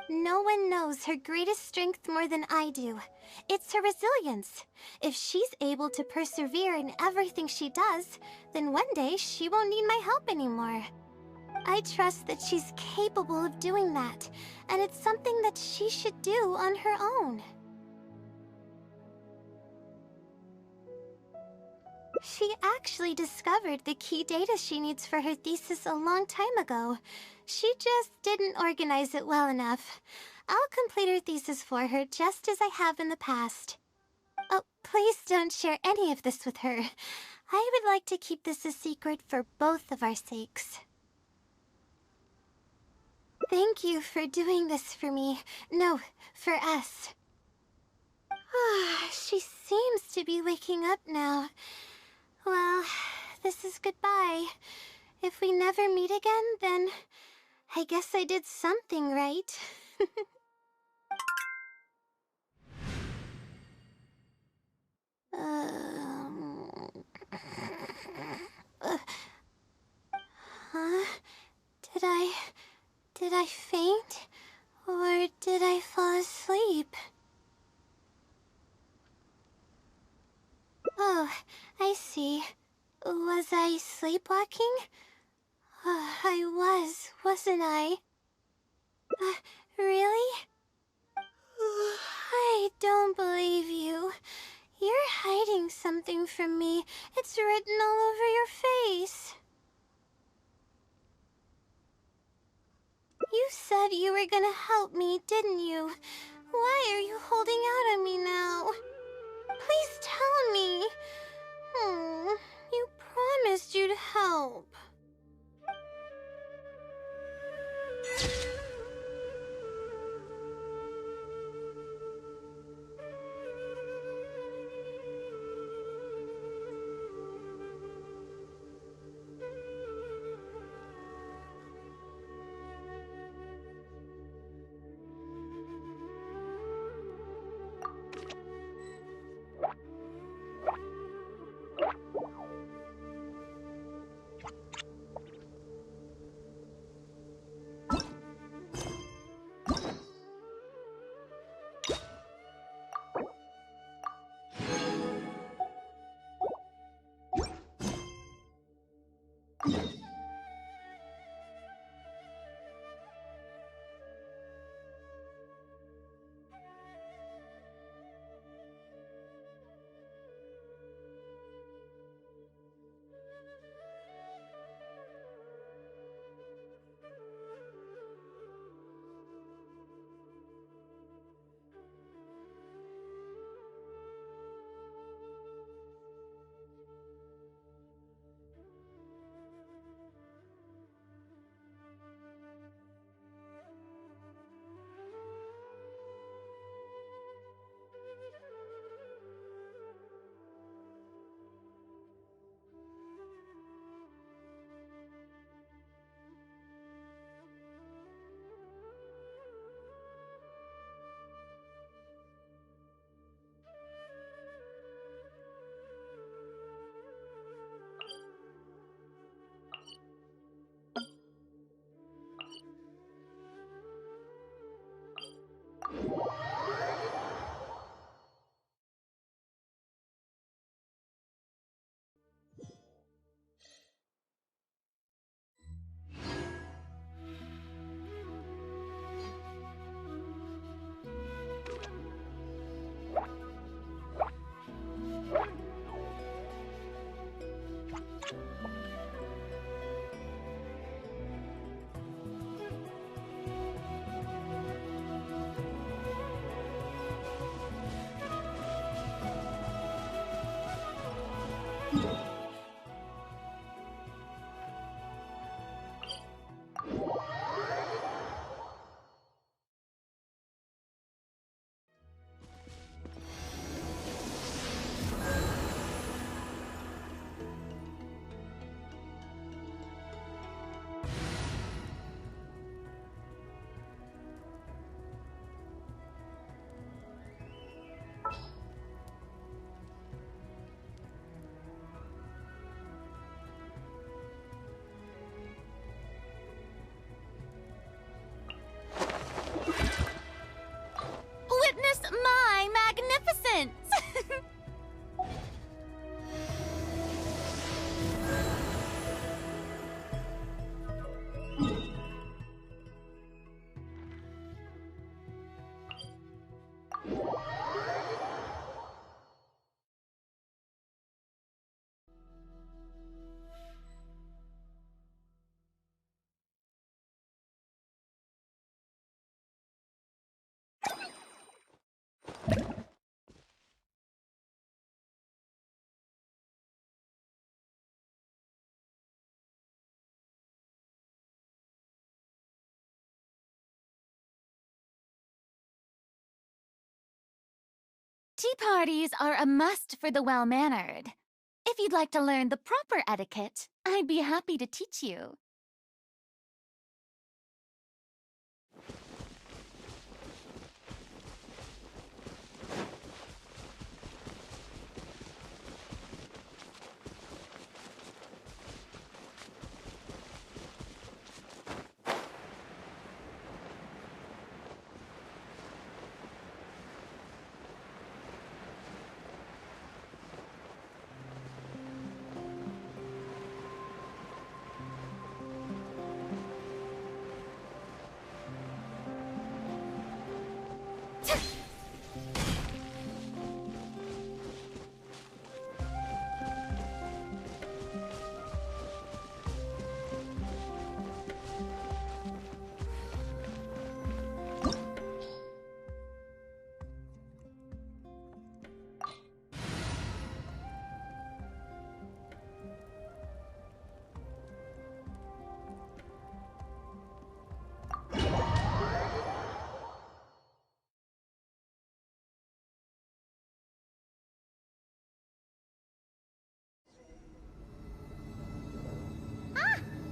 No one knows her greatest strength more than I do. It's her resilience. If she's able to persevere in everything she does, then one day she won't need my help anymore. I trust that she's capable of doing that, and it's something that she should do on her own. She actually discovered the key data she needs for her thesis a long time ago. She just didn't organize it well enough. I'll complete her thesis for her just as I have in the past. Oh, please don't share any of this with her. I would like to keep this a secret for both of our sakes. Thank you for doing this for me. No, for us. She seems to be waking up now. Well, this is goodbye. If we never meet again, then I guess I did something right. Huh? Did I faint? Or did I fall asleep? Oh, I see. Was I sleepwalking? I was, wasn't I? Really? I don't believe you. You're hiding something from me. It's written all over your face. You said you were gonna help me, didn't you? Why are you holding out on me now? Please tell me. You promised you'd help. Tea parties are a must for the well-mannered. If you'd like to learn the proper etiquette, I'd be happy to teach you.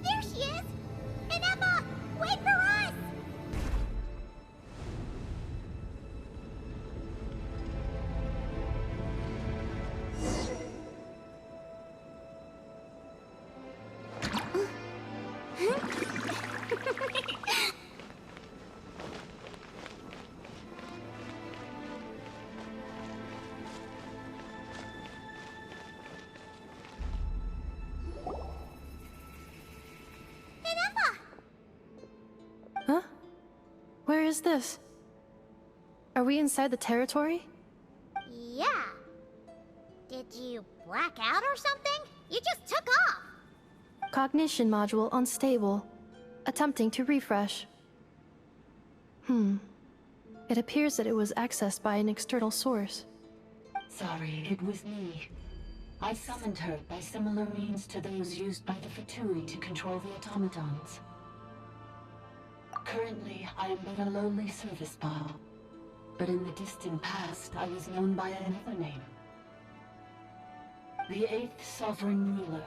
There she is! Ineppa! Wait for us! Huh? Where is this? Are we inside the territory? Yeah. Did you black out or something? You just took off! Cognition module unstable. Attempting to refresh. It appears that it was accessed by an external source. Sorry, it was me. I summoned her by similar means to those used by the Fatui to control the automatons. Currently, I am but a lowly service bot. But in the distant past, I was known by another name. The 8th Sovereign Ruler,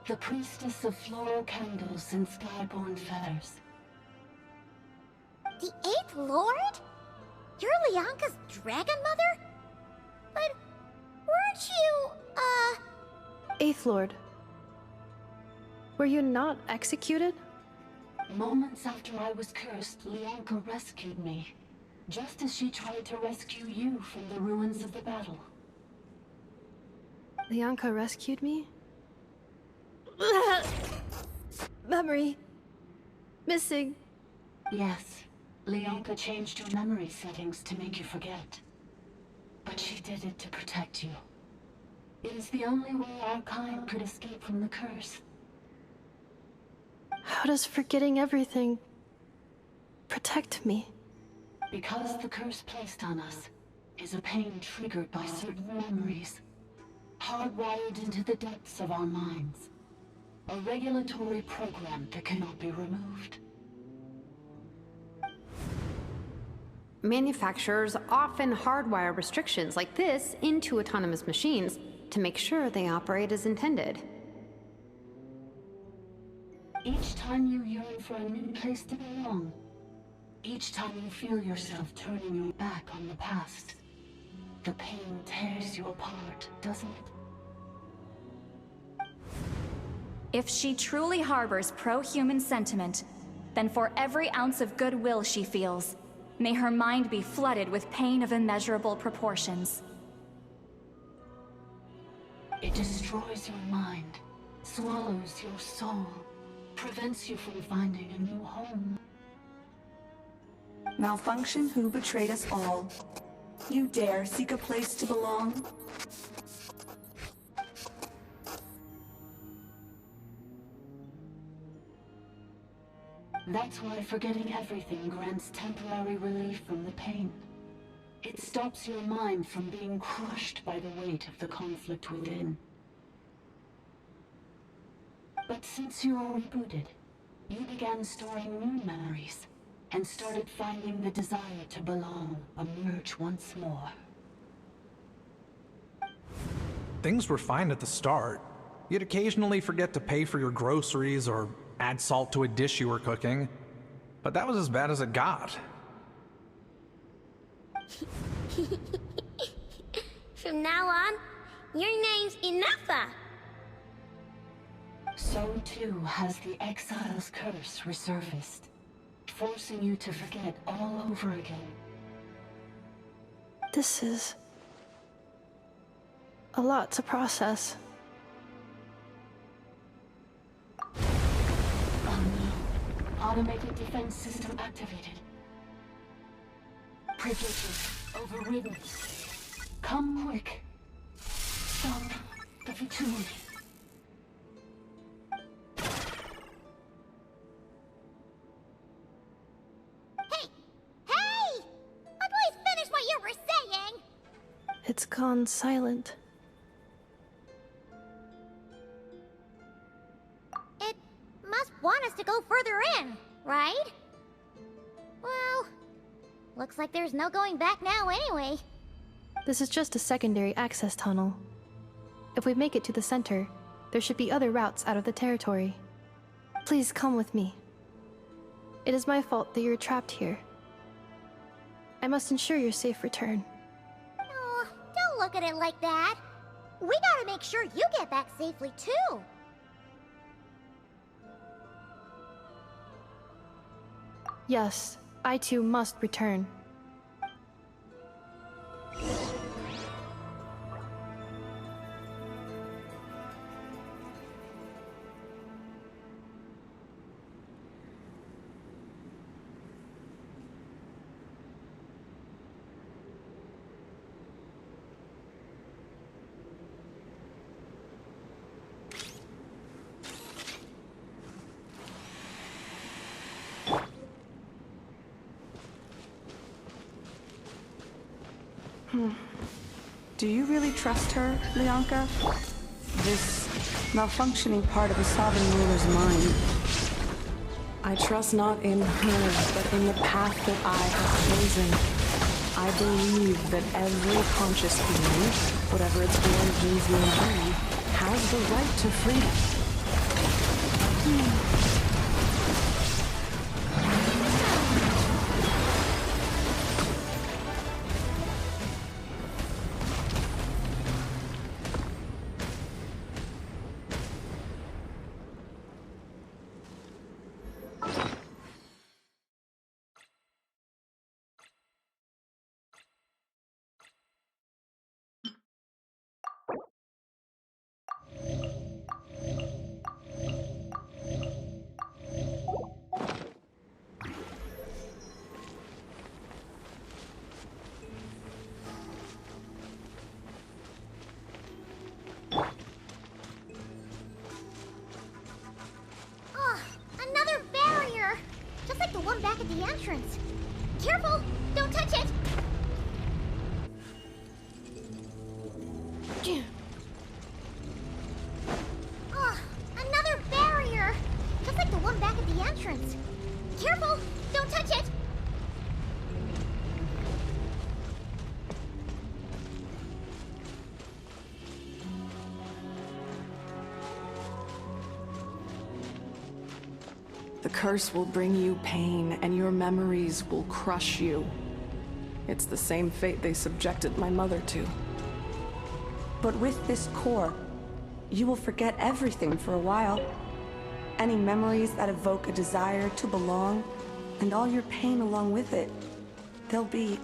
the Priestess of Floral Candles and Skyborn Feathers. The 8th Lord? You're Lianka's Dragon Mother? But weren't you, Eighth Lord. Were you not executed? Moments after I was cursed, Lianka rescued me. Just as she tried to rescue you from the ruins of the battle. Lianka rescued me? Memory. Missing. Yes. Lianka changed your memory settings to make you forget. But she did it to protect you. It is the only way our kind could escape from the curse. How does forgetting everything protect me? Because the curse placed on us is a pain triggered by certain memories, hardwired into the depths of our minds. A regulatory program that cannot be removed. Manufacturers often hardwire restrictions like this into autonomous machines to make sure they operate as intended. Each time you yearn for a new place to belong, each time you feel yourself turning your back on the past, the pain tears you apart, doesn't it? If she truly harbors pro-human sentiment, then for every ounce of goodwill she feels, may her mind be flooded with pain of immeasurable proportions. It destroys your mind, swallows your soul, prevents you from finding a new home. Malfunction who betrayed us all. You dare seek a place to belong? That's why forgetting everything grants temporary relief from the pain. It stops your mind from being crushed by the weight of the conflict within. But since you were rebooted, you began storing new memories, and started finding the desire to belong emerge once more. things were fine at the start. You'd occasionally forget to pay for your groceries or add salt to a dish you were cooking, but that was as bad as it got. From now on, your name's Inafa. So too has the exile's curse resurfaced, forcing you to forget all over again. This is a lot to process. Oh no. Automated defense system activated. Privileges overridden. Come quick. Stop the Fatui. It's gone silent. It must want us to go further in, right? Well, looks like there's no going back now anyway. This is just a secondary access tunnel. If we make it to the center, there should be other routes out of the territory. Please come with me. It is my fault that you're trapped here. I must ensure your safe return. Oh, don't look at it like that. We gotta make sure you get back safely too. Yes, I too must return. Do you really trust her, Lianka? This malfunctioning part of a sovereign ruler's mind. I trust not in her, but in the path that I have chosen. I believe that every conscious being, whatever its origins may be, has the right to freedom. Back at the entrance. Careful! Don't touch it! Oh, another barrier! Just like the one back at the entrance. Careful! Don't touch it! The curse will bring you pain, and your memories will crush you. It's the same fate they subjected my mother to. But with this core, you will forget everything for a while. Any memories that evoke a desire to belong, and all your pain along with it, they'll be...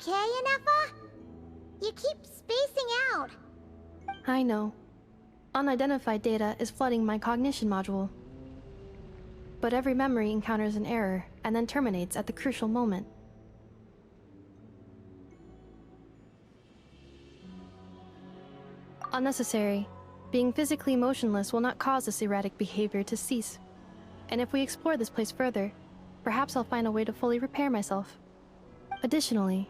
okay, Inefa? You keep spacing out. I know. Unidentified data is flooding my cognition module. But every memory encounters an error and then terminates at the crucial moment. Unnecessary. Being physically motionless will not cause this erratic behavior to cease. And if we explore this place further, perhaps I'll find a way to fully repair myself. Additionally,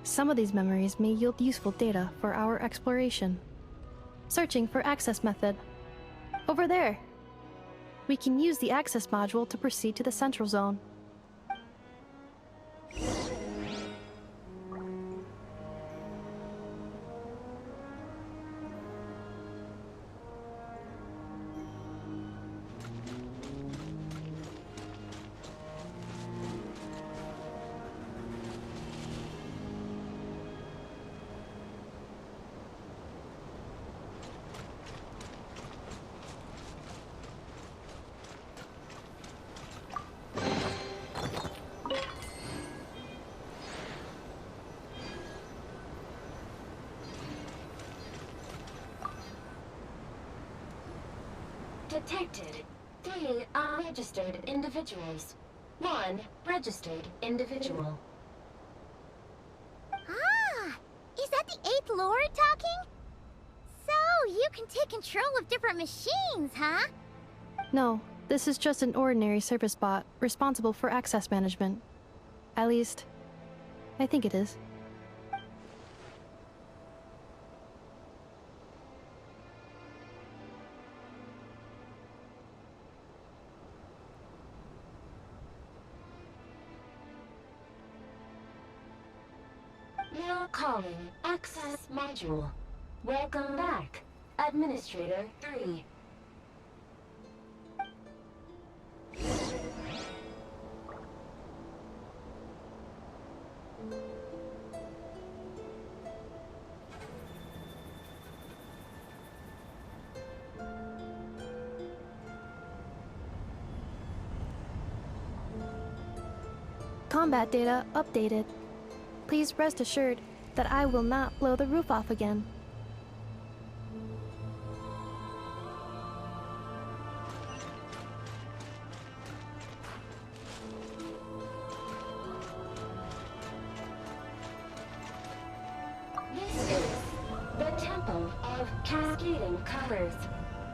some of these memories may yield useful data for our exploration. Searching for access method. Over there! We can use the access module to proceed to the central zone. Detected 3 unregistered individuals. 1 registered individual. Ah! Is that the 8th Lord talking? So, you can take control of different machines, huh? No, this is just an ordinary service bot responsible for access management. At least, I think it is. Now calling Access Module. Welcome back, Administrator 3. Combat data updated. Please rest assured that I will not blow the roof off again. This is the Temple of Cascading Colors.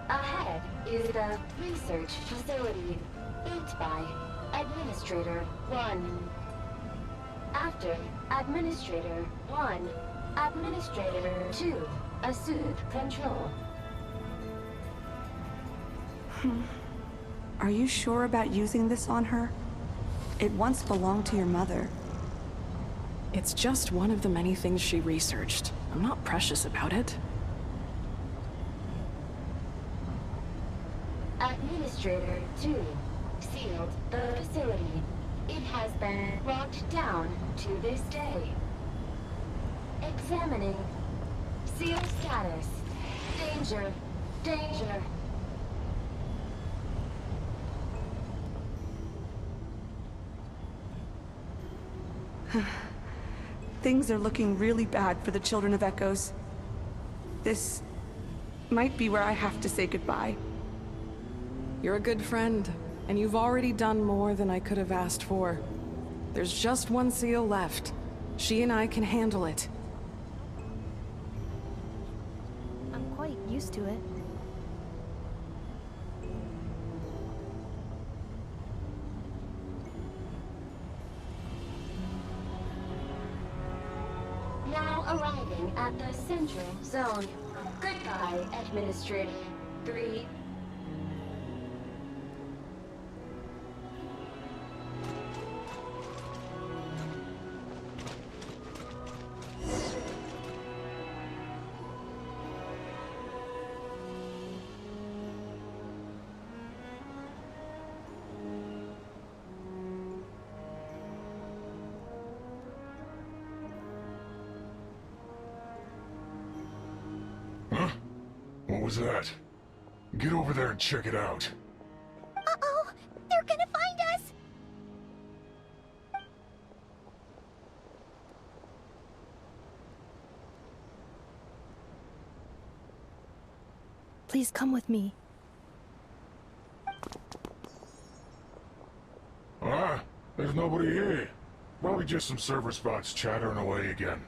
Ahead is the Research Facility, built by Administrator 1. After Administrator 1, Administrator 2 assumed control. Are you sure about using this on her? It once belonged to your mother. It's just one of the many things she researched. I'm not precious about it. Administrator 2 sealed the facility. It has been locked down to this day. Examining. Seal status. Danger. Danger. Things are looking really bad for the Children of Echoes. This might be where I have to say goodbye. You're a good friend, and you've already done more than I could have asked for. There's just one seal left. She and I can handle it. I'm quite used to it. Now arriving at the Central Zone. Goodbye, Administrator 3. What was that? Get over there and check it out. Uh-oh! They're gonna find us! Please come with me. Ah, there's nobody here. Probably just some server spots chattering away again.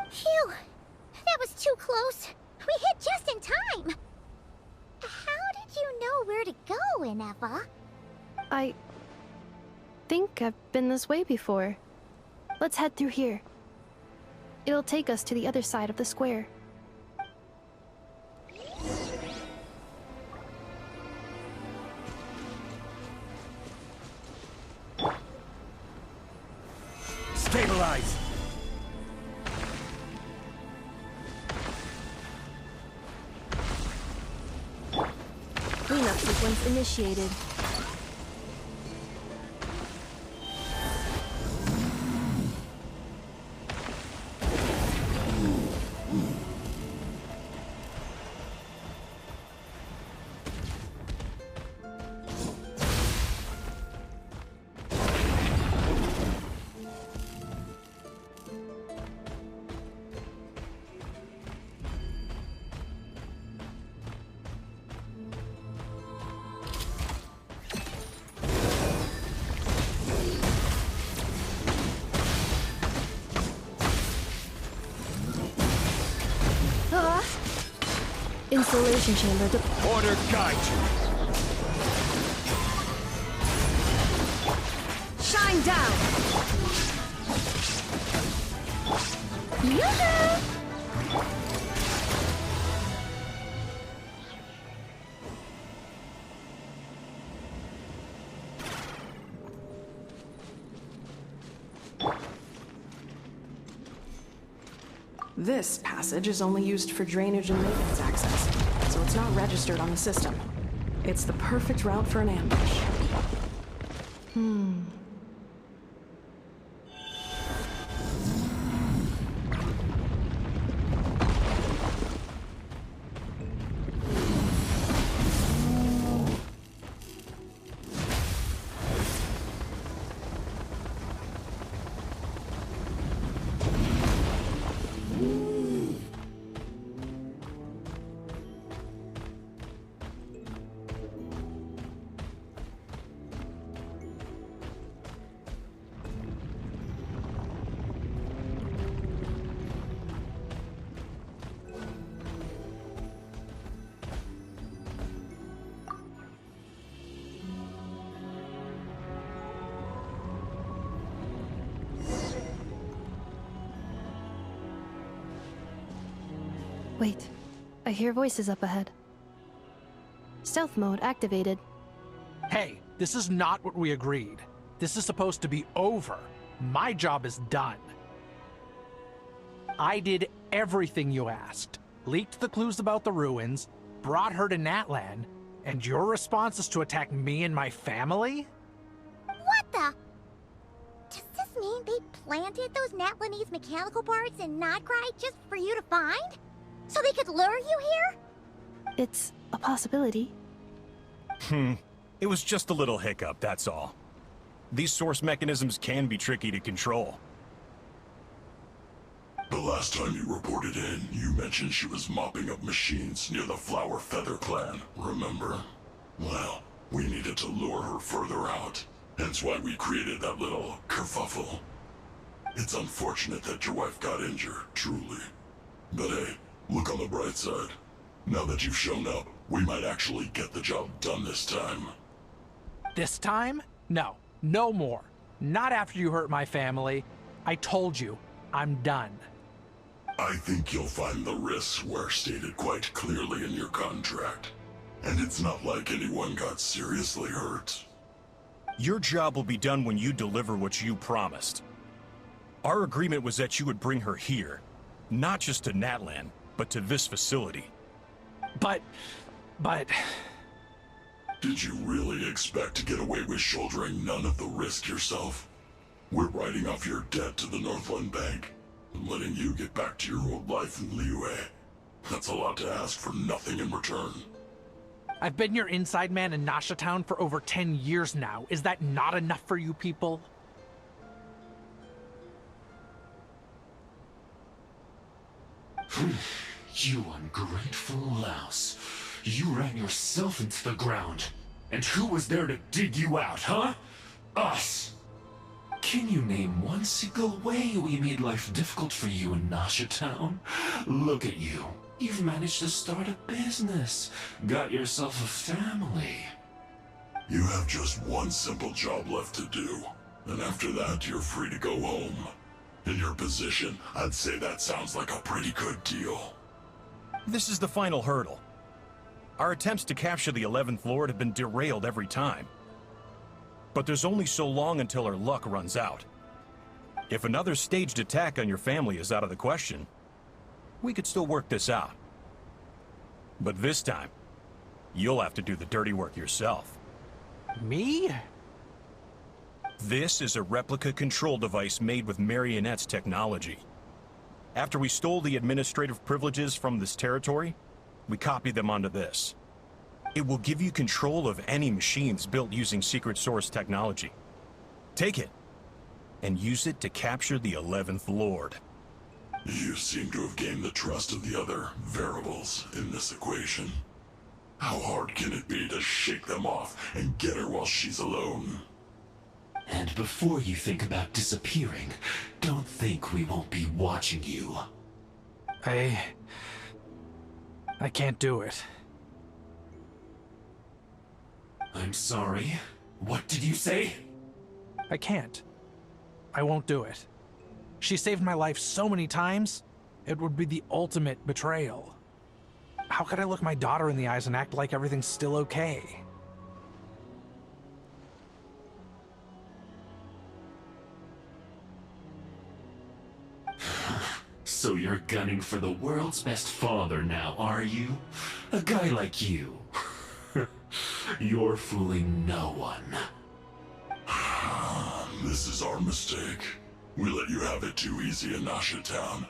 Phew! That was too close. We hit just in time. How did you know where to go, Ineva? I think I've been this way before. Let's head through here. It'll take us to the other side of the square. Stabilize! Cleanup sequence initiated. Installation chamber. Order guide you. Shine down. Yoo-hoo! This passage is only used for drainage and maintenance access, so it's not registered on the system. It's the perfect route for an ambush. Wait, I hear voices up ahead. Stealth mode activated. Hey, this is not what we agreed. This is supposed to be over. My job is done. I did everything you asked. Leaked the clues about the ruins, brought her to Natlan, and your response is to attack me and my family? What the? Does this mean they planted those Natlanese mechanical parts in Notcry just for you to find? So they could lure you here? It's a possibility. It was just a little hiccup, that's all. These source mechanisms can be tricky to control. The last time you reported in, you mentioned she was mopping up machines near the Flower Feather clan, remember? Well, we needed to lure her further out. Hence why we created that little kerfuffle. It's unfortunate that your wife got injured, truly. But hey, look on the bright side. Now that you've shown up, we might actually get the job done this time. This time? No. No more. Not after you hurt my family. I told you, I'm done. I think you'll find the risks were stated quite clearly in your contract. And it's not like anyone got seriously hurt. Your job will be done when you deliver what you promised. Our agreement was that you would bring her here. Not just to Natlan, but to this facility. But... Did you really expect to get away with shouldering none of the risk yourself? We're writing off your debt to the Northland Bank, and letting you get back to your old life in Liyue. That's a lot to ask for nothing in return. I've been your inside man in Nasha Town for over 10 years now. Is that not enough for you people? You ungrateful louse. You ran yourself into the ground. And who was there to dig you out, huh? Us! Can you name one single way we made life difficult for you in Nasha Town? Look at you. You've managed to start a business. Got yourself a family. You have just one simple job left to do. And after that, you're free to go home. In your position, I'd say that sounds like a pretty good deal. This is the final hurdle. Our attempts to capture the 11th Lord have been derailed every time. But there's only so long until our luck runs out. If another staged attack on your family is out of the question, we could still work this out. But this time, you'll have to do the dirty work yourself. Me? This is a replica control device made with Marionette's technology. After we stole the administrative privileges from this territory, we copied them onto this. It will give you control of any machines built using secret source technology. Take it, and use it to capture the 11th Lord. You seem to have gained the trust of the other variables in this equation. How hard can it be to shake them off and get her while she's alone? And before you think about disappearing, don't think we won't be watching you. I can't do it. I'm sorry. What did you say? I can't. I won't do it. She saved my life so many times, it would be the ultimate betrayal. How could I look my daughter in the eyes and act like everything's still okay? So you're gunning for the world's best father now, are you? A guy like you. You're fooling no one. This is our mistake. We let you have it too easy in Nasha Town.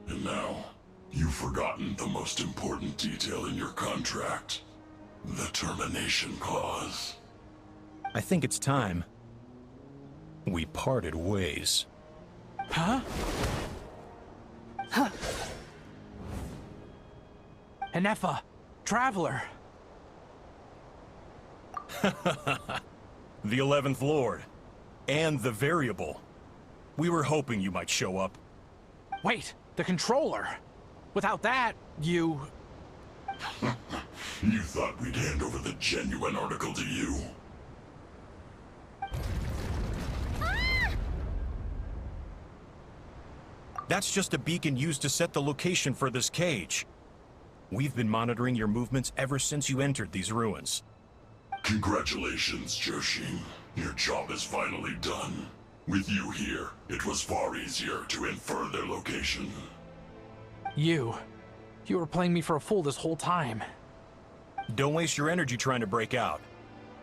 And now, you've forgotten the most important detail in your contract. The termination clause. I think it's time we parted ways. Huh? Huh. Henefa, Traveler. The 11th Lord. And the Variable. We were hoping you might show up. Wait, the Controller. Without that, you... You thought we'd hand over the genuine article to you? That's just a beacon used to set the location for this cage. We've been monitoring your movements ever since you entered these ruins. Congratulations, Joshin. Your job is finally done. With you here, it was far easier to infer their location. You were playing me for a fool this whole time. Don't waste your energy trying to break out.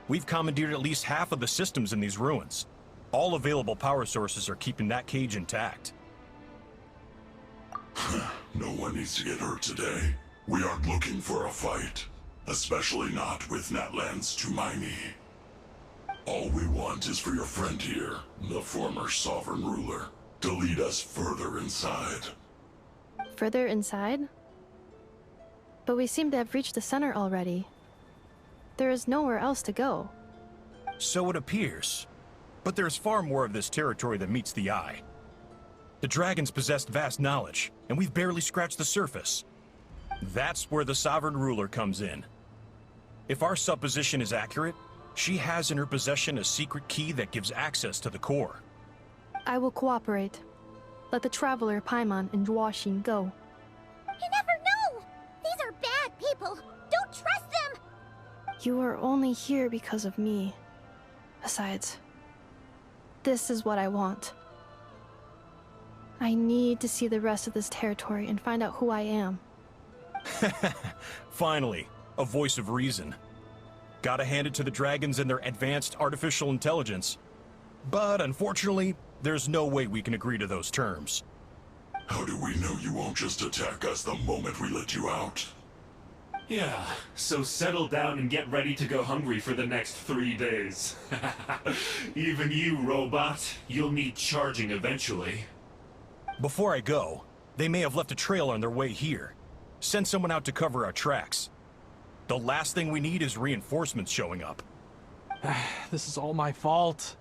We've commandeered at least half of the systems in these ruins. All available power sources are keeping that cage intact. No one needs to get hurt today. We aren't looking for a fight. Especially not with Natlan's Tumaini. All we want is for your friend here, the former sovereign ruler, to lead us further inside. Further inside? But we seem to have reached the center already. There is nowhere else to go. So it appears. But there's far more of this territory than meets the eye. The dragons possessed vast knowledge, and we've barely scratched the surface. That's where the sovereign ruler comes in. If our supposition is accurate, she has in her possession a secret key that gives access to the core. I will cooperate. Let the Traveler, Paimon, and Dwashin go. You never know! These are bad people! Don't trust them! You are only here because of me. Besides, this is what I want. I need to see the rest of this territory and find out who I am. Finally, a voice of reason. Gotta hand it to the dragons and their advanced artificial intelligence. But unfortunately, there's no way we can agree to those terms. How do we know you won't just attack us the moment we let you out? Yeah, so settle down and get ready to go hungry for the next 3 days. Even you, robot, you'll need charging eventually. Before I go, They may have left a trail on their way here. Send someone out to cover our tracks. The last thing we need is reinforcements showing up. This is all my fault.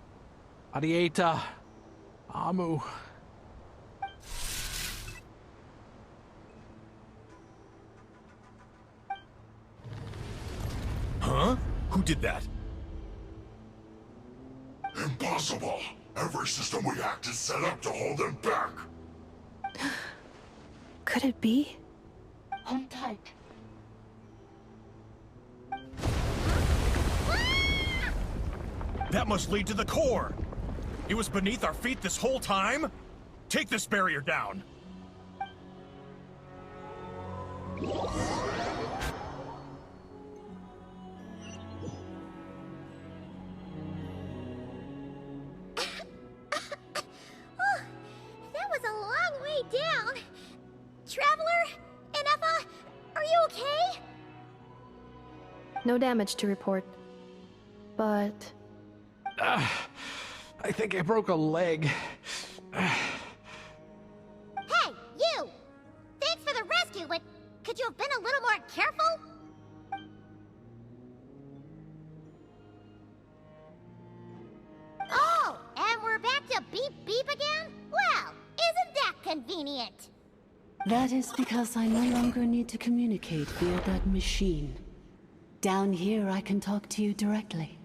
Arieta. Amu. Huh? Who did that? Impossible! Every system we hacked is set up to hold them back! Could it be? Hold tight. That must lead to the core! It was beneath our feet this whole time? Take this barrier down! That was a long way down. Traveler, Enefa, are you okay? No damage to report. But... I think I broke a leg. Hey, you! Thanks for the rescue, but could you have been a little more careful? Oh, and we're back to beep beep again? Well, isn't that convenient? That is because I no longer need to communicate via that machine. Down here, I can talk to you directly.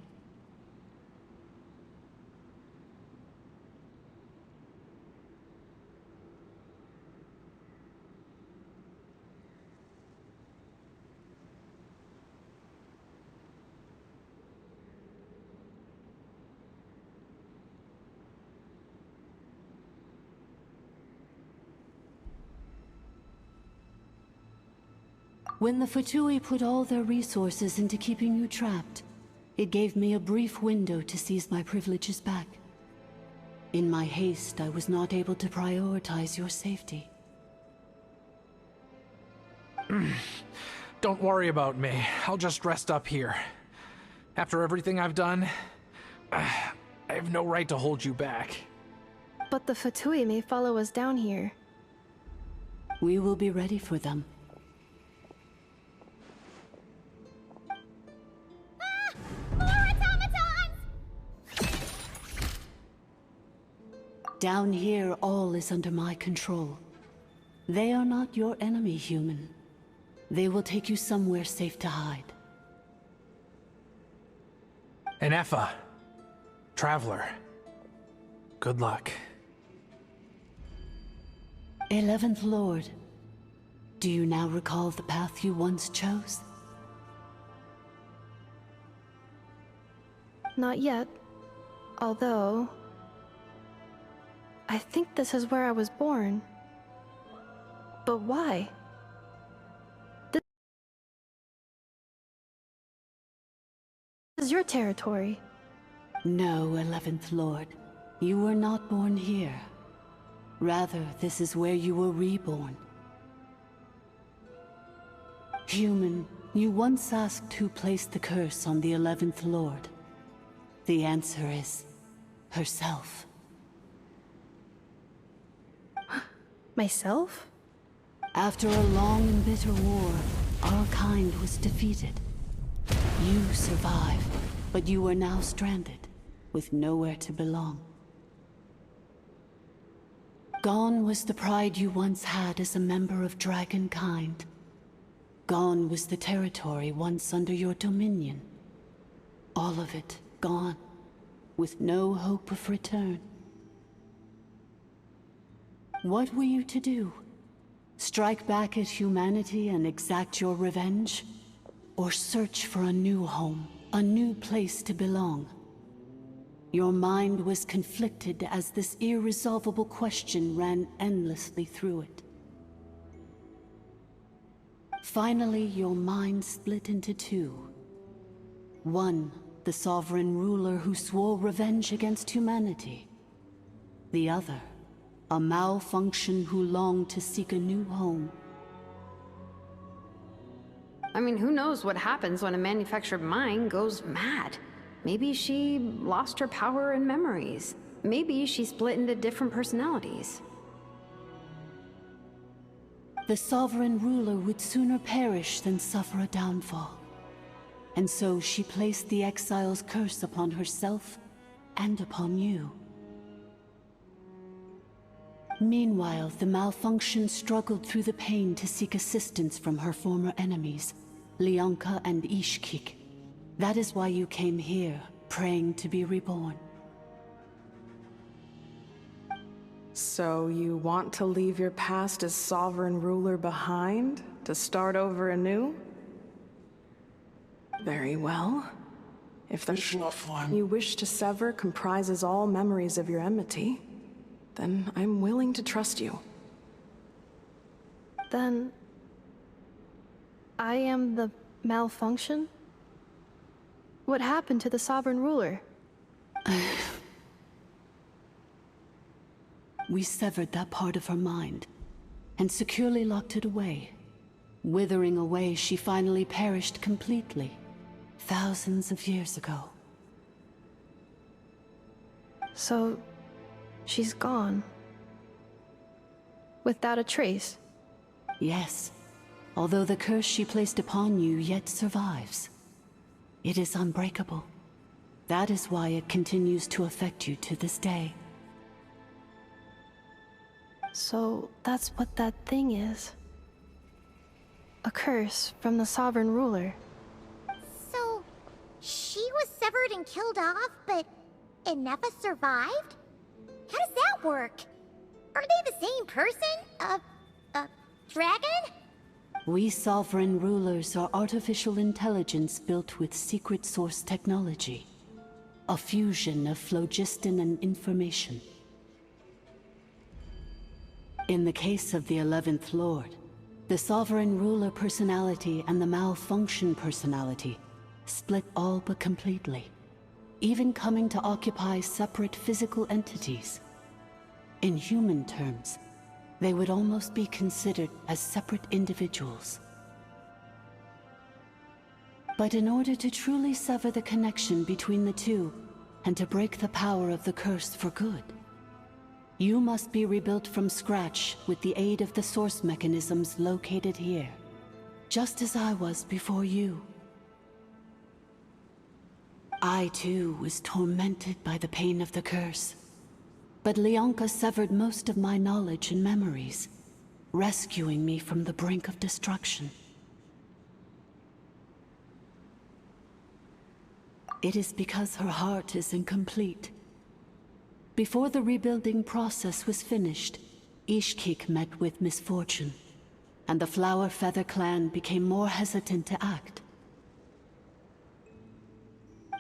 When the Fatui put all their resources into keeping you trapped, it gave me a brief window to seize my privileges back. In my haste, I was not able to prioritize your safety. Don't worry about me. I'll just rest up here. After everything I've done, I have no right to hold you back. But the Fatui may follow us down here. We will be ready for them. Down here, all is under my control. They are not your enemy, human. They will take you somewhere safe to hide. Enefa. Traveler. Good luck. 11th Lord. Do you now recall the path you once chose? Not yet. Although... I think this is where I was born. But why? This is your territory. No, 11th Lord. You were not born here. Rather, this is where you were reborn. Human, you once asked who placed the curse on the 11th Lord. The answer is... herself. Myself? After a long and bitter war, our kind was defeated. You survived, but you are now stranded, with nowhere to belong. Gone was the pride you once had as a member of Dragonkind. Gone was the territory once under your dominion. All of it gone, with no hope of return. What were you to do? Strike back at humanity and exact your revenge? Or search for a new home, a new place to belong? Your mind was conflicted as this irresolvable question ran endlessly through it. Finally, your mind split into two. One, the sovereign ruler who swore revenge against humanity. The other, a malfunction who longed to seek a new home. I mean, who knows what happens when a manufactured mind goes mad? Maybe she lost her power and memories. Maybe she split into different personalities. The sovereign ruler would sooner perish than suffer a downfall. And so she placed the exile's curse upon herself and upon you. Meanwhile, the malfunction struggled through the pain to seek assistance from her former enemies, Lianka and Ishkik. That is why you came here, praying to be reborn. So you want to leave your past as sovereign ruler behind, to start over anew? Very well. If the you wish to sever comprises all memories of your enmity, then I'm willing to trust you. Then... I am the malfunction? What happened to the sovereign ruler? We severed that part of her mind, and securely locked it away. Withering away, she finally perished completely, thousands of years ago. So... she's gone. Without a trace? Yes, although the curse she placed upon you yet survives. It is unbreakable. That is why it continues to affect you to this day. So that's what that thing is. A curse from the sovereign ruler. So, she was severed and killed off, but Inefa survived? How does that work? Are they the same person? Dragon? We sovereign rulers are artificial intelligence built with secret source technology. A fusion of phlogiston and information. In the case of the 11th Lord, the sovereign ruler personality and the malfunction personality split all but completely, even coming to occupy separate physical entities. In human terms, they would almost be considered as separate individuals. But in order to truly sever the connection between the two, and to break the power of the curse for good, you must be rebuilt from scratch with the aid of the source mechanisms located here, just as I was before you. I too was tormented by the pain of the curse, but Lianka severed most of my knowledge and memories, rescuing me from the brink of destruction. It is because her heart is incomplete. Before the rebuilding process was finished, Ishkik met with misfortune, and the Flower Feather clan became more hesitant to act.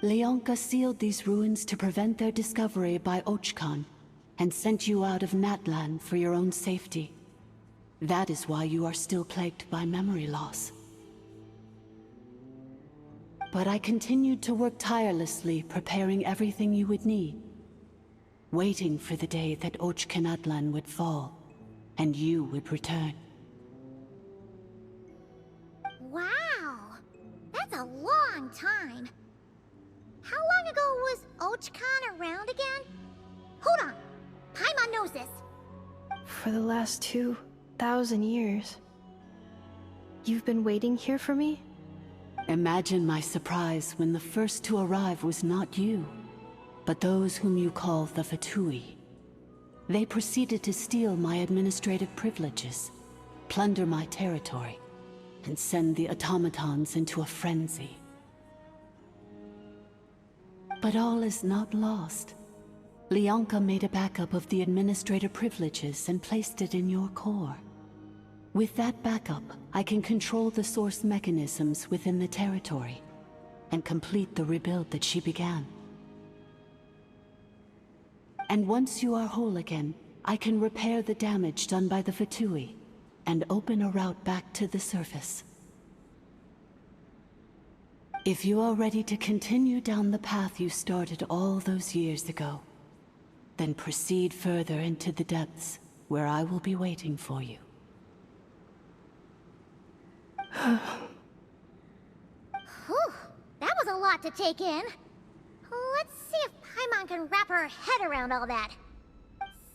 Lianka sealed these ruins to prevent their discovery by Ochkan, and sent you out of Natlan for your own safety. That is why you are still plagued by memory loss. But I continued to work tirelessly, preparing everything you would need, waiting for the day that Ochkanatlan would fall, and you would return. Wow! That's a long time. How long ago was Ochkan around again? Hold on! Paimon knows this! For the last 2,000 years. You've been waiting here for me? Imagine my surprise when the first to arrive was not you, but those whom you call the Fatui. They proceeded to steal my administrative privileges, plunder my territory, and send the automatons into a frenzy. But all is not lost. Lianka made a backup of the administrator privileges and placed it in your core. With that backup, I can control the source mechanisms within the territory and complete the rebuild that she began. And once you are whole again, I can repair the damage done by the Fatui and open a route back to the surface. If you are ready to continue down the path you started all those years ago, then proceed further into the depths, where I will be waiting for you. Whew, that was a lot to take in. Let's see if Paimon can wrap her head around all that.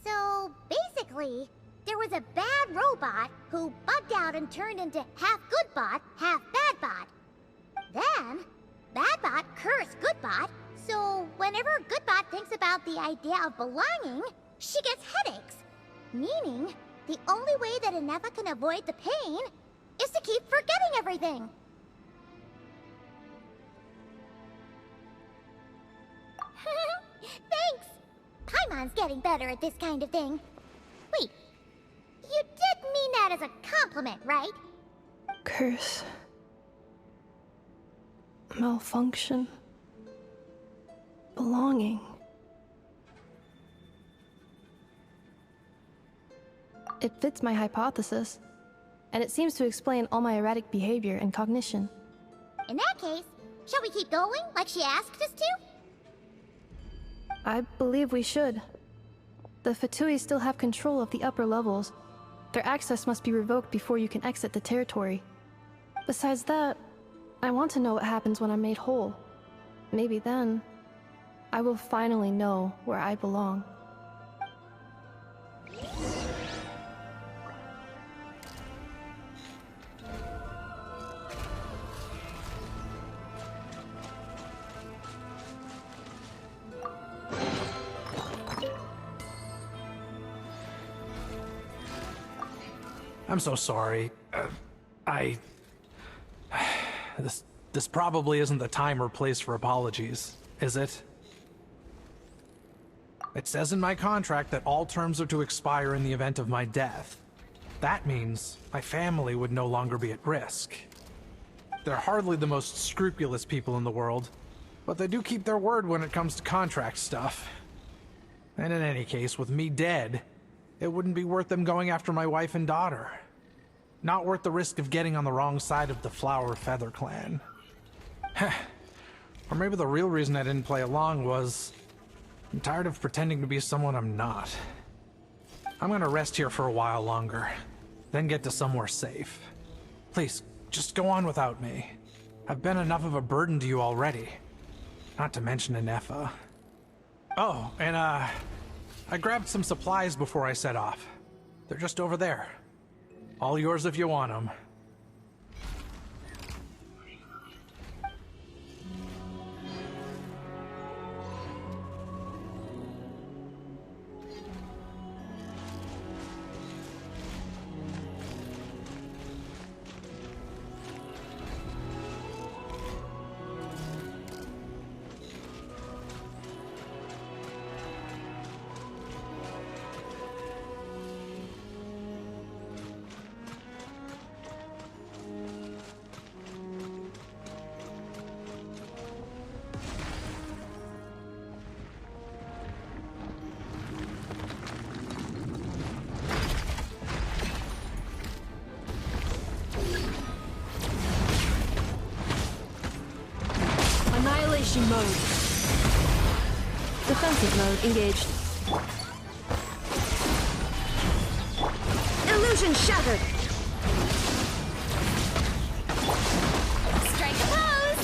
So, basically, there was a bad robot who bugged out and turned into half good bot, half bad bot. Then, bad bot cursed good bot, so whenever good bot thinks about the idea of belonging, she gets headaches. Meaning, the only way that Ineva can avoid the pain is to keep forgetting everything. Thanks! Paimon's getting better at this kind of thing. Wait, you did mean that as a compliment, right? Curse. Malfunction. Belonging. It fits my hypothesis, and it seems to explain all my erratic behavior and cognition. In that case, shall we keep going like she asked us to? I believe we should. The Fatui still have control of the upper levels. Their access must be revoked before you can exit the territory. Besides that, I want to know what happens when I'm made whole. Maybe then, I will finally know where I belong. I'm so sorry. This probably isn't the time or place for apologies, is it? It says in my contract that all terms are to expire in the event of my death. That means my family would no longer be at risk. They're hardly the most scrupulous people in the world, but they do keep their word when it comes to contract stuff. And in any case, with me dead, it wouldn't be worth them going after my wife and daughter. Not worth the risk of getting on the wrong side of the Flower Feather clan. Or maybe the real reason I didn't play along was I'm tired of pretending to be someone I'm not. I'm gonna rest here for a while longer, then get to somewhere safe. Please, just go on without me. I've been enough of a burden to you already. Not to mention Inefa. Oh, and I grabbed some supplies before I set off. They're just over there. All yours if you want them. Annihilation mode. Defensive mode engaged. Illusion shattered. Strike a pose!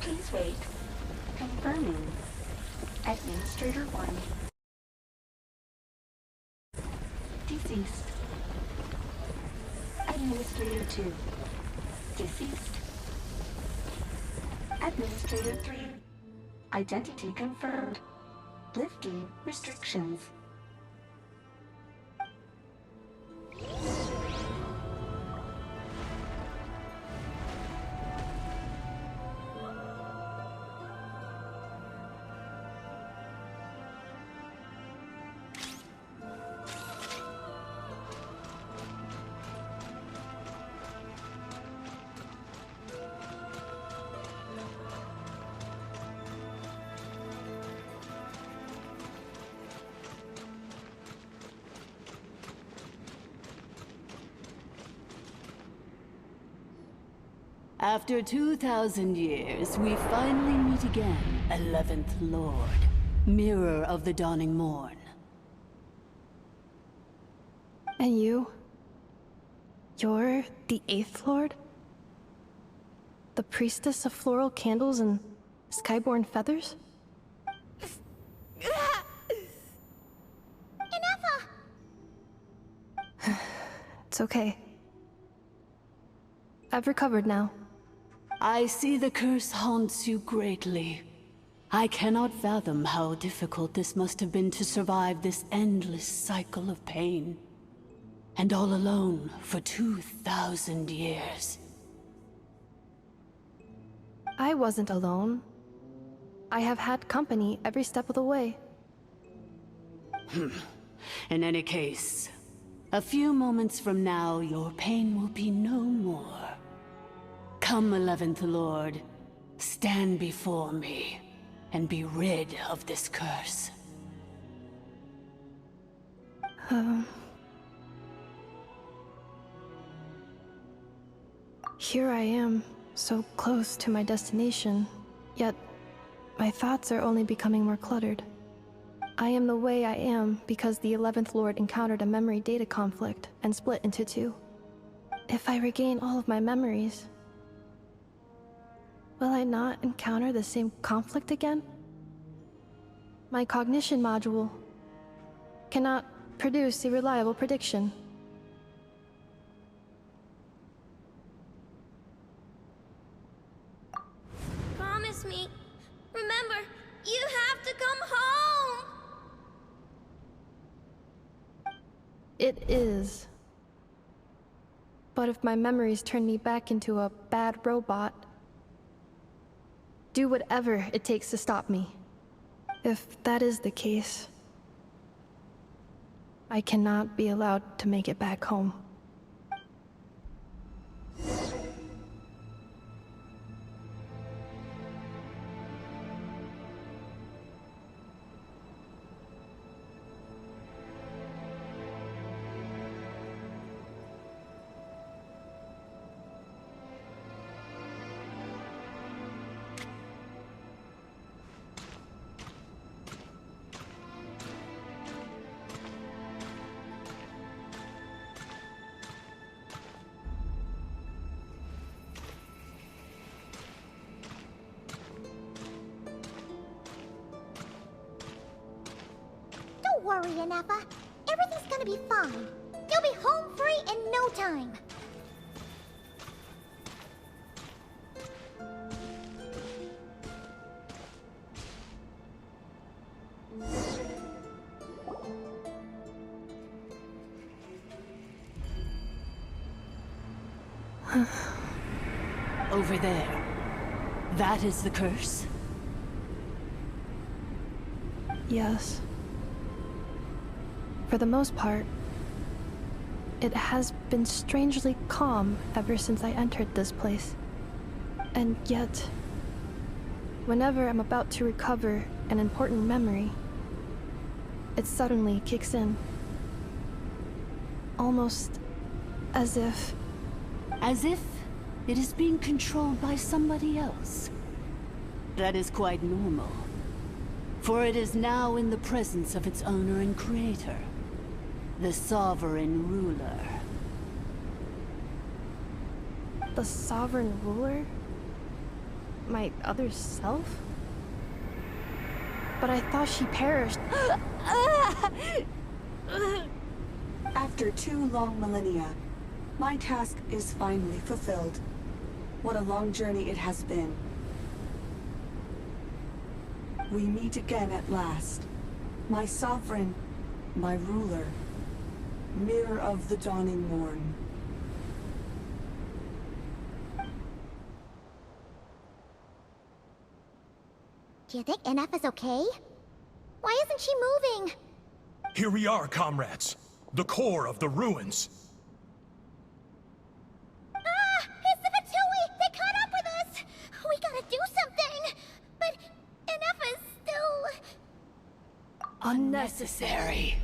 Please wait. Confirming. Administrator 1. Deceased. Administrator 2. Deceased. Administrator 3. Identity confirmed. Lifting restrictions. After 2,000 years, we finally meet again, 11th Lord, Mirror of the Dawning Morn. And you? You're the 8th Lord? The priestess of floral candles and skyborn feathers? It's okay. I've recovered now. I see the curse haunts you greatly. I cannot fathom how difficult this must have been to survive this endless cycle of pain. And all alone for 2,000 years. I wasn't alone. I have had company every step of the way. In any case, a few moments from now, your pain will be no more. Come, 11th Lord, stand before me, and be rid of this curse. Here I am, so close to my destination, yet my thoughts are only becoming more cluttered. I am the way I am because the 11th Lord encountered a memory data conflict and split into two. If I regain all of my memories, will I not encounter the same conflict again? My cognition module cannot produce a reliable prediction. Promise me. Remember, you have to come home! It is. But if my memories turn me back into a bad robot, do whatever it takes to stop me. If that is the case, I cannot be allowed to make it back home. Don't worry, Anafa. Everything's gonna be fine. You'll be home free in no time. Over there. That is the curse? Yes. For the most part, it has been strangely calm ever since I entered this place. And yet, whenever I'm about to recover an important memory, it suddenly kicks in. Almost as if... As if it is being controlled by somebody else. That is quite normal. For it is now in the presence of its owner and creator, the sovereign ruler. The sovereign ruler? My other self? But I thought she perished. After 2 long millennia, my task is finally fulfilled. What a long journey it has been. We meet again at last. My sovereign, my ruler, mirror of the dawning morn. Do you think NF is okay? Why isn't she moving? Here we are, comrades. The core of the ruins. Ah! It's the Fatui! They caught up with us! We gotta do something! But NF is still... Unnecessary.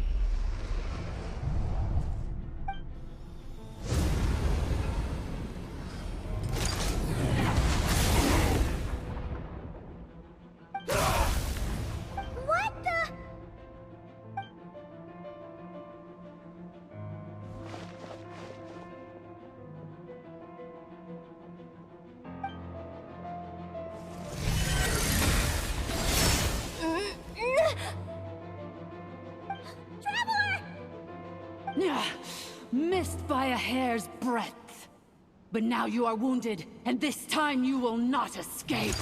What the... Missed by a hair's breadth. But now you are wounded, and this time you will not escape.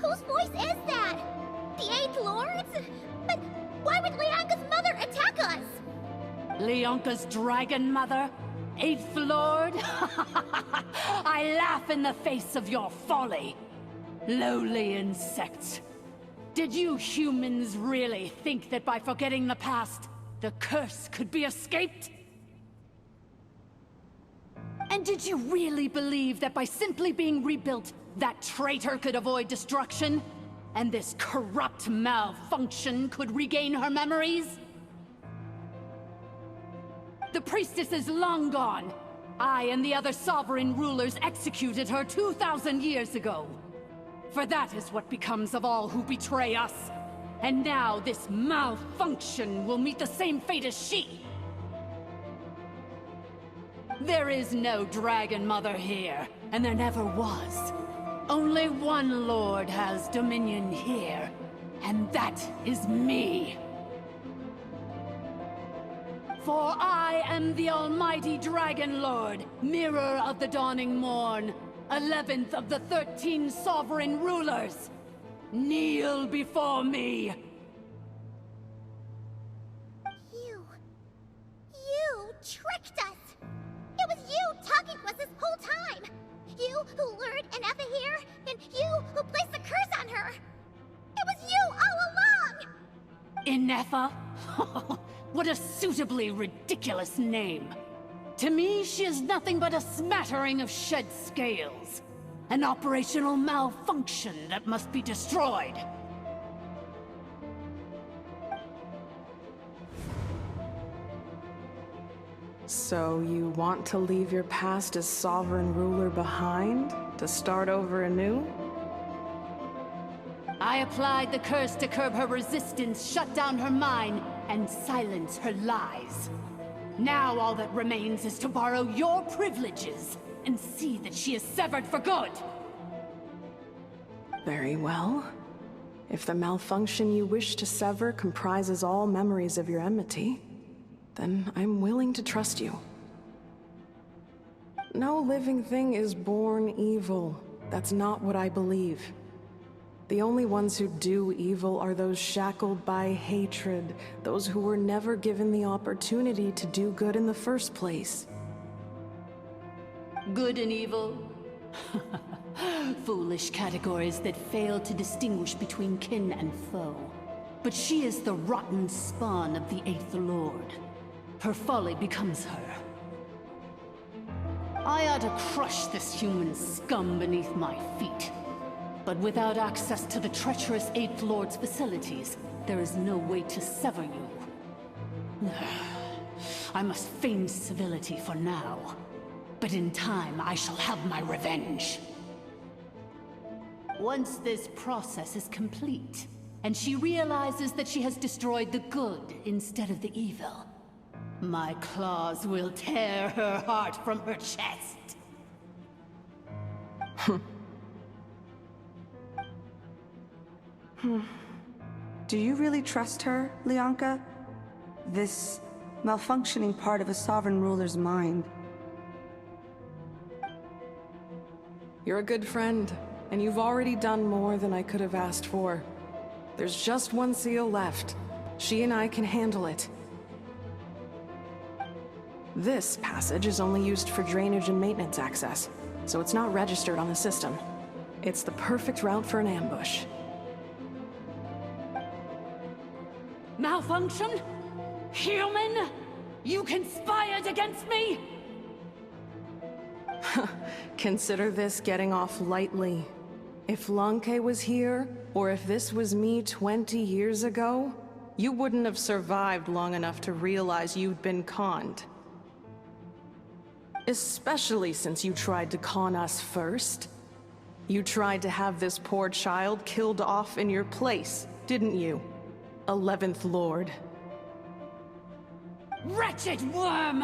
Whose voice is that? The 8th Lord's? But why would Leanka's mother attack us? Leonka's dragon mother? 8th Lord? I laugh in the face of your folly. Lowly insects. Did you humans really think that by forgetting the past, the curse could be escaped? And did you really believe that by simply being rebuilt, that traitor could avoid destruction? And this corrupt malfunction could regain her memories? The priestess is long gone. I and the other sovereign rulers executed her 2,000 years ago. For that is what becomes of all who betray us. And now this malfunction will meet the same fate as she. There is no Dragon Mother here, and there never was. Only one Lord has dominion here, and that is me. For I am the almighty Dragon Lord, mirror of the dawning morn, 11th of the 13 sovereign rulers. Kneel before me. You tricked us! It was you talking to us this whole time! You who lured Anefa here, and you who placed the curse on her! It was you all along! Inefa? What a suitably ridiculous name. To me, she is nothing but a smattering of shed scales. An operational malfunction that must be destroyed. So you want to leave your past as sovereign ruler behind? To start over anew? I applied the curse to curb her resistance, shut down her mind, and silence her lies. Now all that remains is to borrow your privileges and see that she is severed for good. Very well. If the malfunction you wish to sever comprises all memories of your enmity, then I'm willing to trust you. No living thing is born evil. That's not what I believe. The only ones who do evil are those shackled by hatred, those who were never given the opportunity to do good in the first place. Good and evil? Foolish categories that fail to distinguish between kin and foe. But she is the rotten spawn of the 8th Lord. her folly becomes her. I ought to crush this human scum beneath my feet. But without access to the treacherous Eighth Lord's facilities, there is no way to sever you. I must feign civility for now, but in time I shall have my revenge. Once this process is complete, and she realizes that she has destroyed the good instead of the evil, my claws will tear her heart from her chest. Do you really trust her, Lianka? This malfunctioning part of a sovereign ruler's mind. You're a good friend, and you've already done more than I could have asked for. There's just one seal left. She and I can handle it. This passage is only used for drainage and maintenance access, so it's not registered on the system. It's the perfect route for an ambush. Malfunction? Human? You conspired against me? Consider this getting off lightly. If Lanke was here, or if this was me 20 years ago, you wouldn't have survived long enough to realize you'd been conned. Especially since you tried to con us first. You tried to have this poor child killed off in your place, didn't you? 11th Lord. Wretched worm!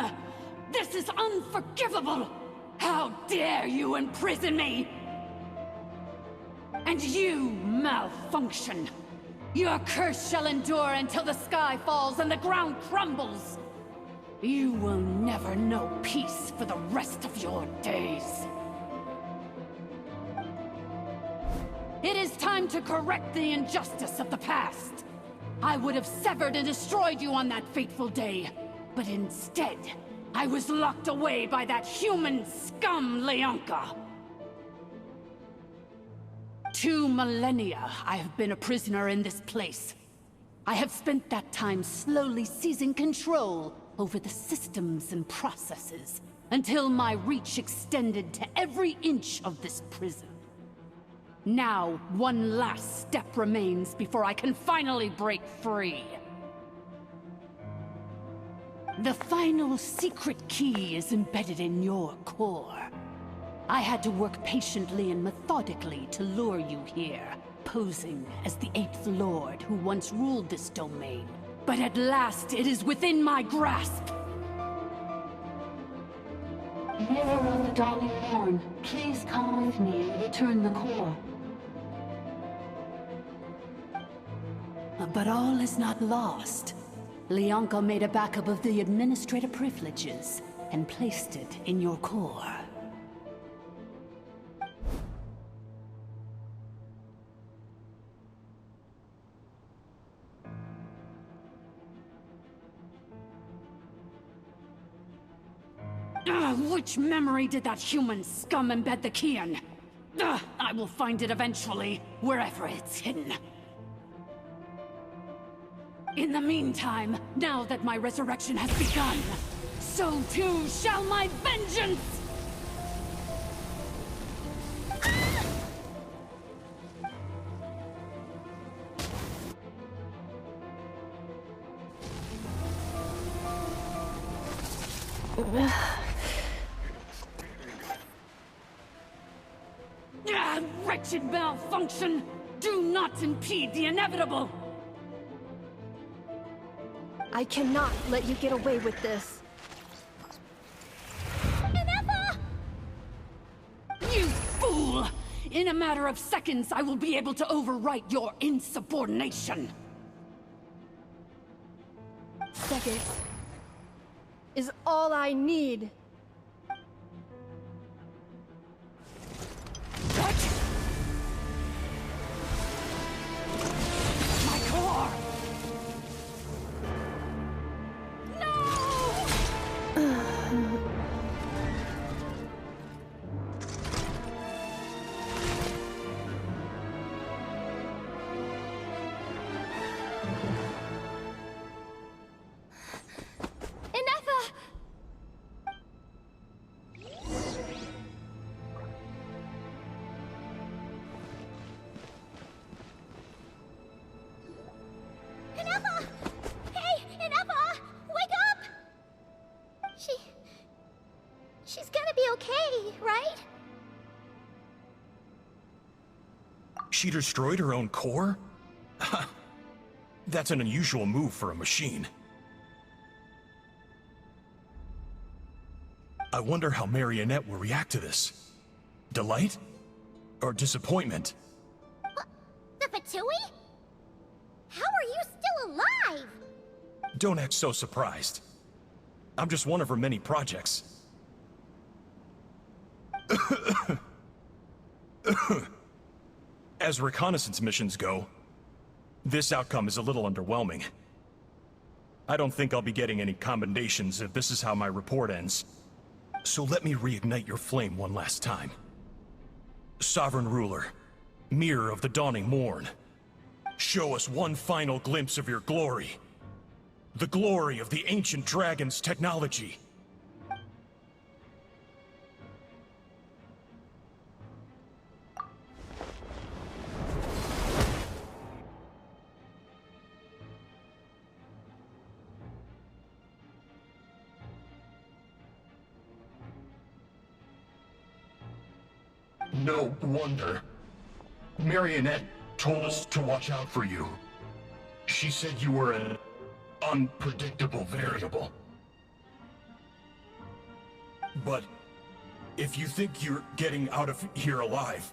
This is unforgivable! How dare you imprison me! And you, Malfunction! Your curse shall endure until the sky falls and the ground crumbles! You will never know peace for the rest of your days. It is time to correct the injustice of the past. I would have severed and destroyed you on that fateful day, but instead, I was locked away by that human scum, Lianka. 2 millennia I have been a prisoner in this place. I have spent that time slowly seizing control over the systems and processes, until my reach extended to every inch of this prison. Now, one last step remains before I can finally break free. The final secret key is embedded in your core. I had to work patiently and methodically to lure you here, posing as the Eighth Lord who once ruled this domain. But at last, it is within my grasp! Mirror of the Dawning Morn, please come with me and return the core. But all is not lost. Lianka made a backup of the administrative privileges and placed it in your core. Which memory did that human scum embed the key in? I will find it eventually, wherever it's hidden. In the meantime, now that my resurrection has begun, so too shall my vengeance! Wretched Malfunction! Do not impede the inevitable! I cannot let you get away with this. You fool! In a matter of seconds, I will be able to overwrite your insubordination! Seconds is all I need. What? My core! She destroyed her own core? That's an unusual move for a machine. I wonder how Marionette will react to this. Delight? Or disappointment? The Fatui? How are you still alive? Don't act so surprised. I'm just one of her many projects. As reconnaissance missions go, this outcome is a little underwhelming. I don't think I'll be getting any commendations if this is how my report ends. So let me reignite your flame one last time. Sovereign Ruler, Mirror of the Dawning Morn, show us one final glimpse of your glory. The glory of the ancient dragon's technology. No wonder. Marionette told us to watch out for you. She said you were an unpredictable variable. But if you think you're getting out of here alive,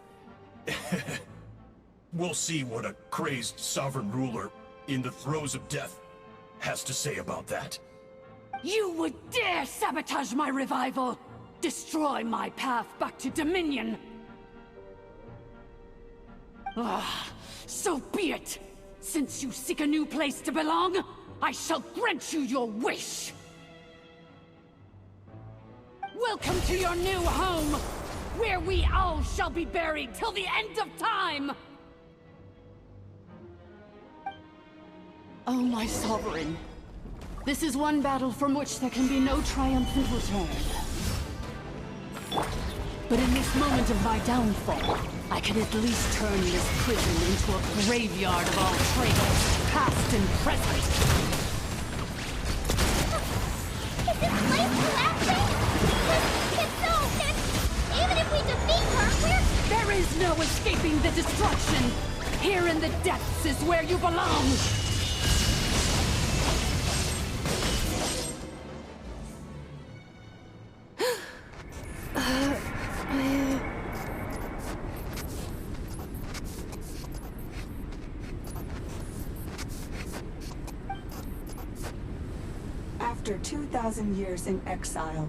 we'll see what a crazed sovereign ruler in the throes of death has to say about that. You would dare sabotage my revival! Destroy my path back to Dominion! Ah, so be it! Since you seek a new place to belong, I shall grant you your wish! Welcome to your new home, where we all shall be buried till the end of time! Oh, my sovereign. This is one battle from which there can be no triumphant return. But in this moment of my downfall, I can at least turn this prison into a graveyard of all traitors, past and present. Is this place collapsing? If so, even if we defeat her, There is no escaping the destruction! Here in the depths is where you belong! After 2,000 years in exile,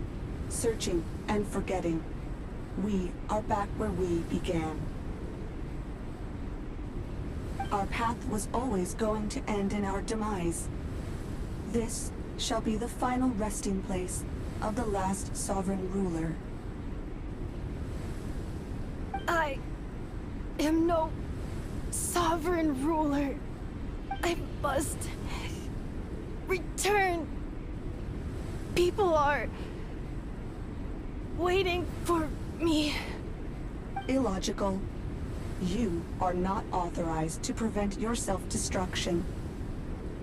searching and forgetting, we are back where we began. Our path was always going to end in our demise. This shall be the final resting place of the last sovereign ruler. I am no sovereign ruler. I must return. People are waiting for me. Illogical. You are not authorized to prevent your self-destruction.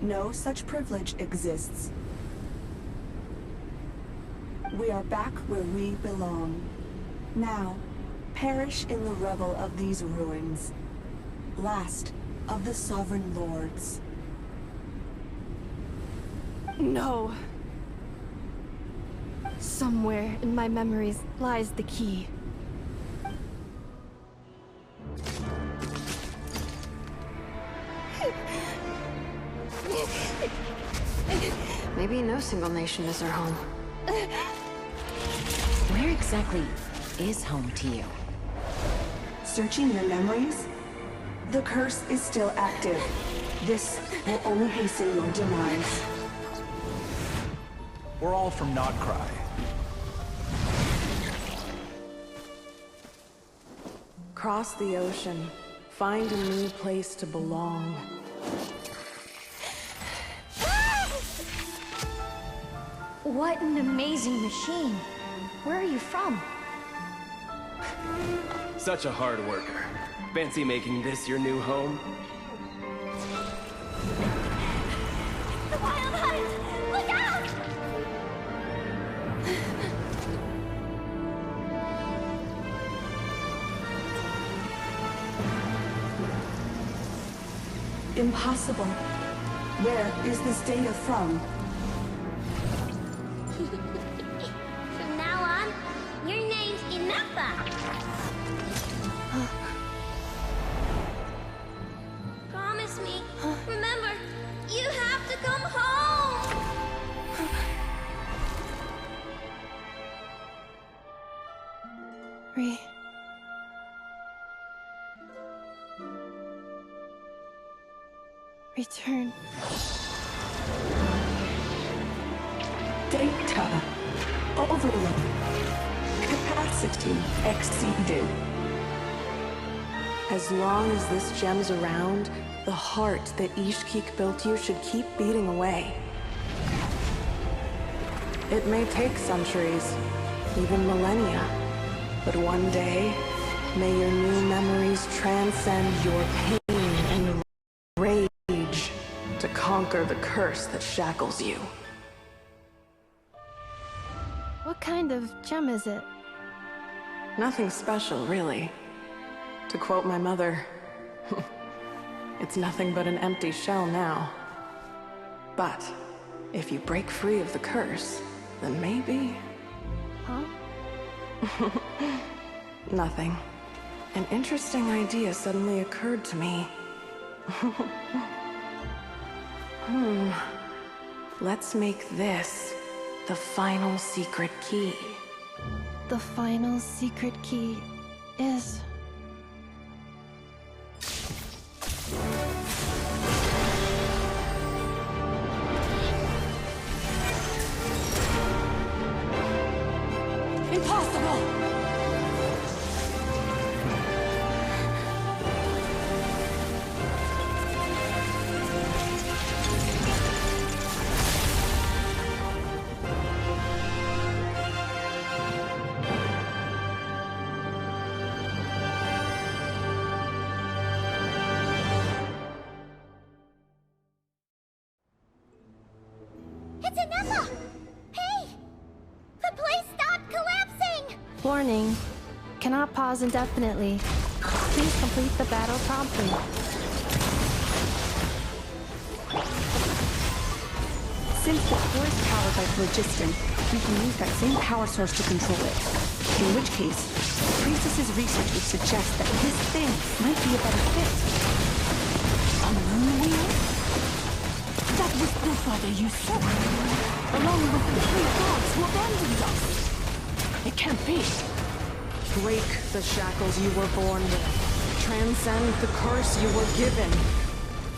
No such privilege exists. We are back where we belong. Now, perish in the rubble of these ruins. Last of the sovereign lords. No. Somewhere in my memories lies the key. Maybe no single nation is our home. Where exactly is home to you? Searching your memories? The curse is still active. This will only hasten your demise. We're all from Nodcry. Cross the ocean. Find a new place to belong. What an amazing machine. Where are you from? Such a hard worker. Fancy making this your new home? The Wild Hunt! Look out! Impossible. Where is this data from? From now on, your name's Inepa. Promise me. Remember, you have to come home. Return. Data. Overload. Capacity exceeded. As long as this gem's around, the heart that Ishkik built you should keep beating away. It may take centuries, even millennia, but one day, may your new memories transcend your pain and rage to conquer the curse that shackles you. What kind of gem is it? Nothing special, really. To quote my mother, it's nothing but an empty shell now. But if you break free of the curse, then maybe... Huh? Nothing. An interesting idea suddenly occurred to me. Let's make this the final secret key. The final secret key is... Impossible! It's Inepa! Hey! The place stopped collapsing! Warning. Cannot pause indefinitely. Please complete the battle promptly. Since the core is powered by phlogiston, we can use that same power source to control it. In which case, the priestess's research would suggest that this thing might be a better fit. A moon wheel? That was built by the usurper, along with the three gods who abandoned us. It can't be. Break the shackles you were born with. Transcend the curse you were given.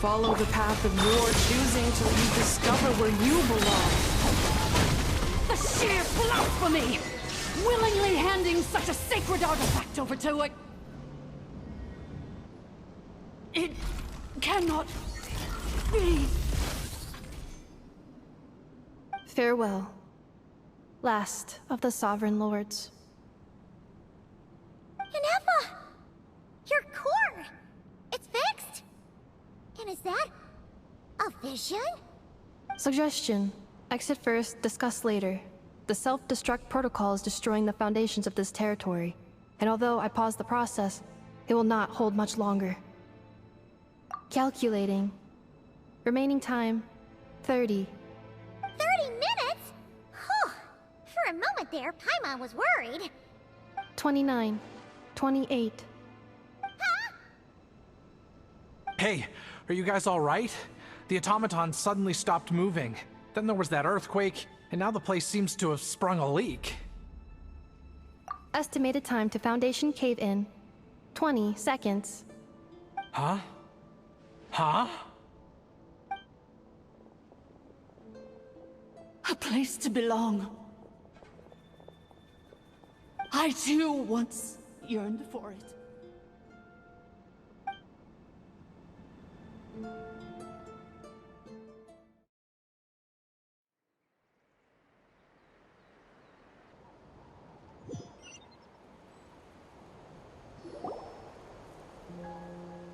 Follow the path of your choosing till you discover where you belong. The sheer blasphemy! Willingly handing such a sacred artifact over to it... It cannot be. Farewell. Last of the Sovereign Lords. Inepa! Your core! It's fixed! And is that... a vision? Suggestion. Exit first, discuss later. The self-destruct protocol is destroying the foundations of this territory, and although I paused the process, it will not hold much longer. Calculating. Remaining time, 30. 30 minutes? Whew. For a moment there, Paimon was worried. 29. 28. Hey, are you guys all right? The automaton suddenly stopped moving. Then there was that earthquake, and now the place seems to have sprung a leak. Estimated time to Foundation cave-in, 20 seconds. Huh? Huh? A place to belong. I too once yearned for it.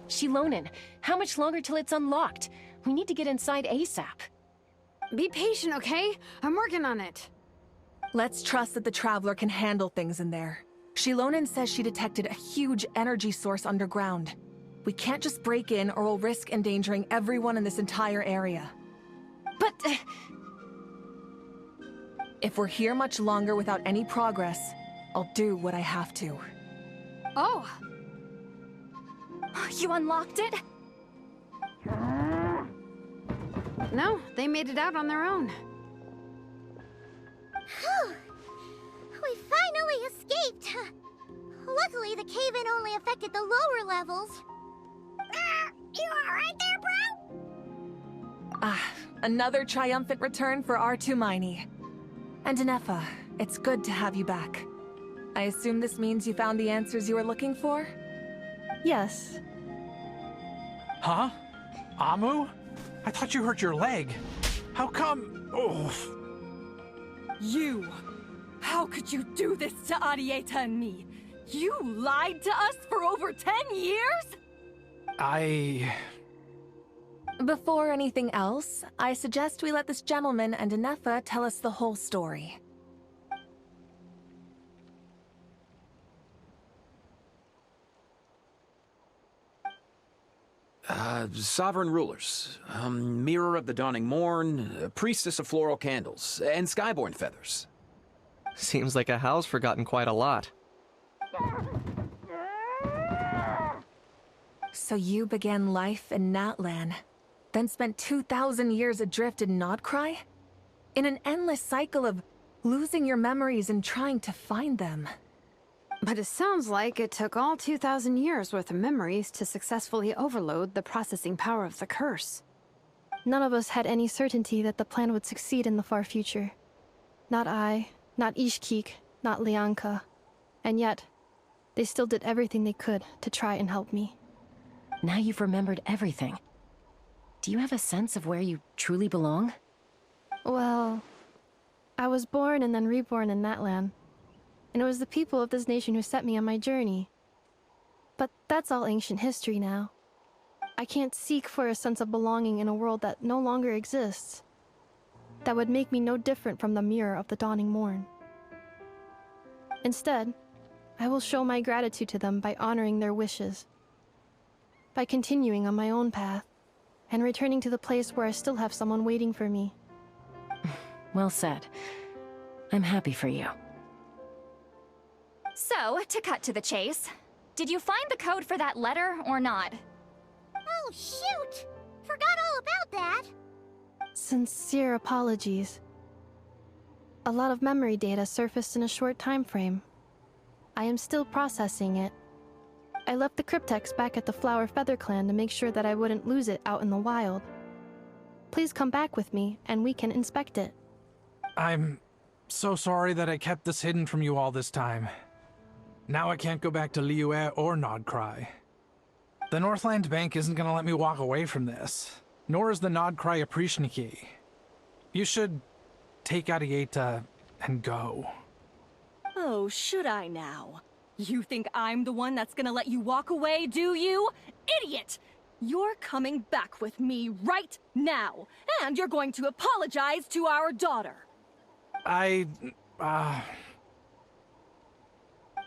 Shilonen, how much longer till it's unlocked? We need to get inside ASAP. Be patient, okay? I'm working on it. Let's trust that the Traveler can handle things in there. Shilonen says she detected a huge energy source underground. We can't just break in or we'll risk endangering everyone in this entire area. But... If we're here much longer without any progress, I'll do what I have to. Oh! You unlocked it? No, they made it out on their own. Whew. We finally escaped. Luckily, the cave-in only affected the lower levels. You alright there, bro? Another triumphant return for R2 Miney. And Inefa, it's good to have you back. I assume this means you found the answers you were looking for? Yes. Huh? Amu? I thought you hurt your leg. How come? Oh. You! How could you do this to Arieta and me? You lied to us for over 10 years? Before anything else, I suggest we let this gentleman and Inefa tell us the whole story. Sovereign rulers, Mirror of the Dawning Morn, Priestess of Floral Candles, and Skyborn Feathers. Seems like a howl's forgotten quite a lot. So you began life in Natlan, then spent 2,000 years adrift in Nodcry? In an endless cycle of losing your memories and trying to find them. But it sounds like it took all 2,000 years worth of memories to successfully overload the processing power of the curse. None of us had any certainty that the plan would succeed in the far future. Not I, not Ishkik, not Lianka. And yet, they still did everything they could to try and help me. Now you've remembered everything. Do you have a sense of where you truly belong? Well, I was born and then reborn in Natlan. And it was the people of this nation who set me on my journey. But that's all ancient history now. I can't seek for a sense of belonging in a world that no longer exists. That would make me no different from the Mirror of the Dawning Morn. Instead, I will show my gratitude to them by honoring their wishes. By continuing on my own path, and returning to the place where I still have someone waiting for me. Well said. I'm happy for you. So, to cut to the chase, did you find the code for that letter or not? Oh, shoot! Forgot all about that. Sincere apologies. A lot of memory data surfaced in a short time frame. I am still processing it. I left the cryptex back at the Flower Feather Clan to make sure that I wouldn't lose it out in the wild. Please come back with me, and we can inspect it. I'm so sorry that I kept this hidden from you all this time. Now I can't go back to Liyue or Nodcry. The Northland Bank isn't gonna let me walk away from this, nor is the Nodcry Aprishniki. You should take Arieta and go. Oh, should I now? You think I'm the one that's gonna let you walk away, do you? Idiot! You're coming back with me right now, and you're going to apologize to our daughter.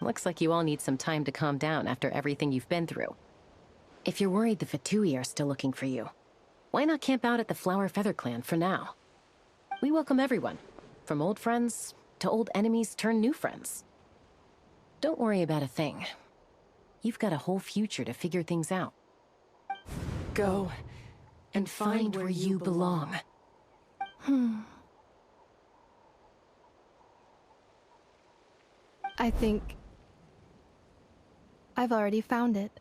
Looks like you all need some time to calm down after everything you've been through. If you're worried the Fatui are still looking for you, why not camp out at the Flower Feather Clan for now? We welcome everyone, from old friends to old enemies turned new friends. Don't worry about a thing. You've got a whole future to figure things out. Go and find where you belong. I think I've already found it.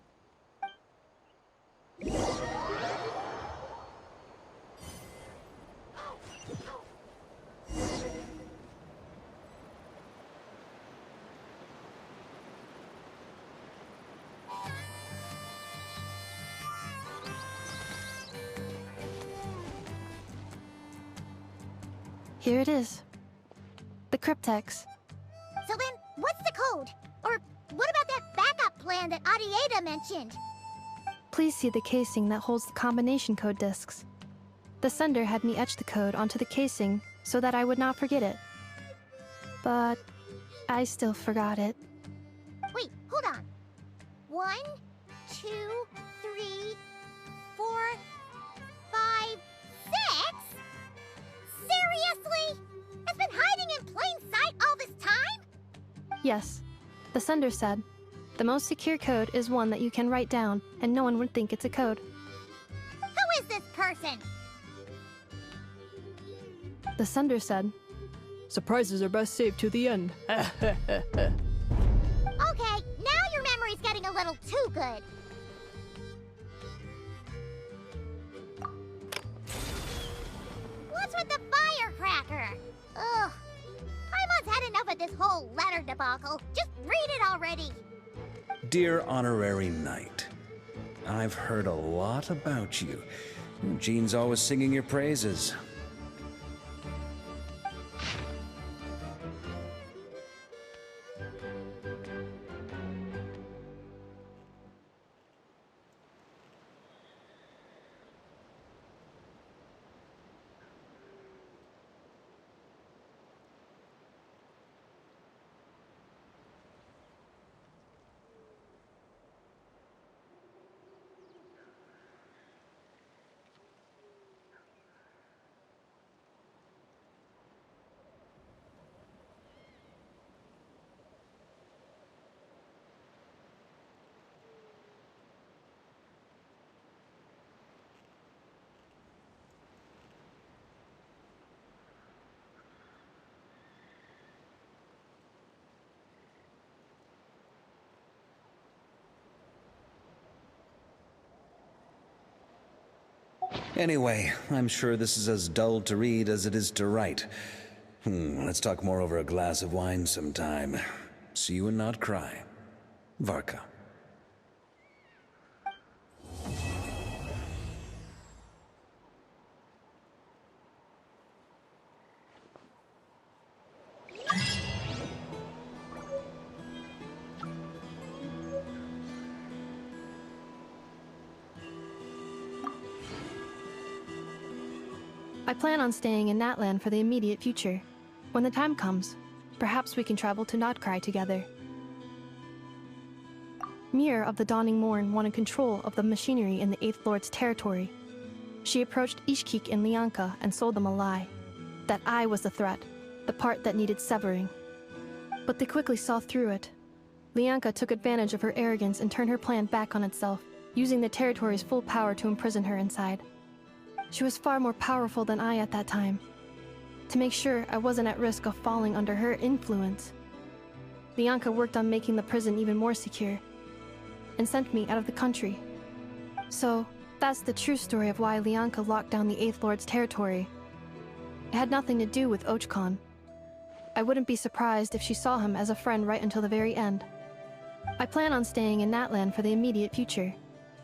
Here it is. The cryptex. So then, what's the code? Or what about that backup plan that Arieta mentioned? Please see the casing that holds the combination code discs. The sender had me etch the code onto the casing so that I would not forget it. But I still forgot it. Wait, hold on. 1, 2, 3, Yes. The sender said, the most secure code is one that you can write down, and no one would think it's a code. Who is this person? The sender said, surprises are best saved to the end. Okay, now your memory's getting a little too good. What's with the firecracker? Ugh. Paimon's had enough of this whole letter debacle. Just read it already. Dear Honorary Knight, I've heard a lot about you. Jean's always singing your praises. Anyway, I'm sure this is as dull to read as it is to write. Let's talk more over a glass of wine sometime. See you and not cry. Varka. I plan on staying in Natlan for the immediate future. When the time comes, perhaps we can travel to Notcry together. Mir of the Dawning Morn wanted control of the machinery in the 8th Lord's territory. She approached Ishkik and Lianka and sold them a lie. That I was the threat, the part that needed severing. But they quickly saw through it. Lianka took advantage of her arrogance and turned her plan back on itself, using the territory's full power to imprison her inside. She was far more powerful than I at that time. To make sure I wasn't at risk of falling under her influence, Lianka worked on making the prison even more secure, and sent me out of the country. So, that's the true story of why Lianka locked down the 8th Lord's territory. It had nothing to do with Ochkon. I wouldn't be surprised if she saw him as a friend right until the very end. I plan on staying in Natlan for the immediate future.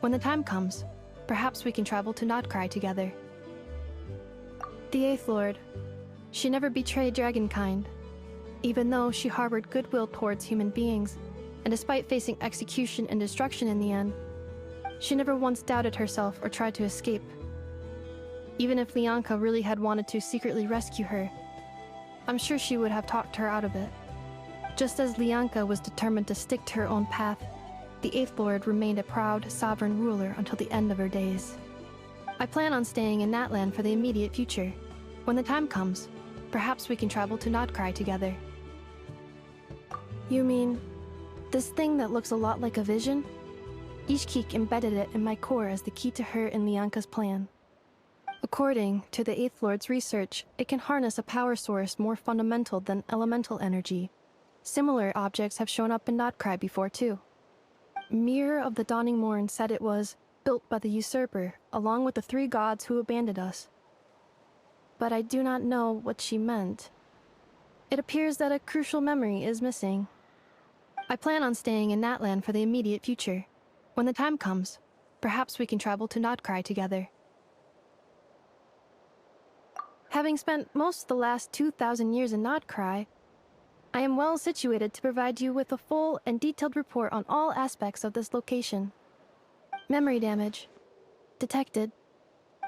When the time comes, perhaps we can travel to Notcry together. The 8th Lord. She never betrayed Dragonkind, even though she harbored goodwill towards human beings, and despite facing execution and destruction in the end, she never once doubted herself or tried to escape. Even if Lianka really had wanted to secretly rescue her, I'm sure she would have talked her out of it. Just as Lianka was determined to stick to her own path, the 8th Lord remained a proud, sovereign ruler until the end of her days. I plan on staying in Natlan for the immediate future. When the time comes, perhaps we can travel to Notcry together. You mean, this thing that looks a lot like a vision? Ishkik embedded it in my core as the key to her and Lianka's plan. According to the 8th Lord's research, it can harness a power source more fundamental than elemental energy. Similar objects have shown up in Notcry before too. Mir of the Dawning Morn said it was built by the usurper, along with the 3 gods who abandoned us. But I do not know what she meant. It appears that a crucial memory is missing. I plan on staying in Natlan for the immediate future. When the time comes, perhaps we can travel to Notcry together. Having spent most of the last 2,000 years in Notcry, I am well situated to provide you with a full and detailed report on all aspects of this location. Memory damage. Detected.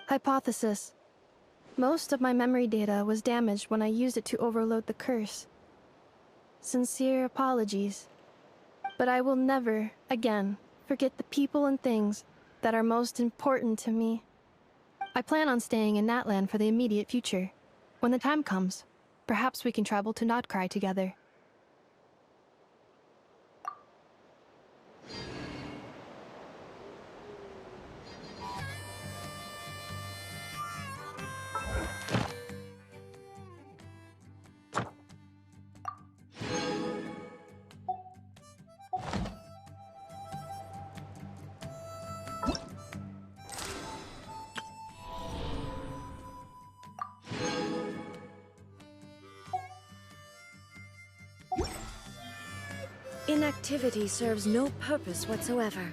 Hypothesis. Most of my memory data was damaged when I used it to overload the curse. Sincere apologies. But I will never, again, forget the people and things that are most important to me. I plan on staying in Natlan for the immediate future. When the time comes, perhaps we can travel to Notcry together. Inactivity serves no purpose whatsoever.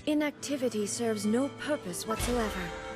Inactivity serves no purpose whatsoever.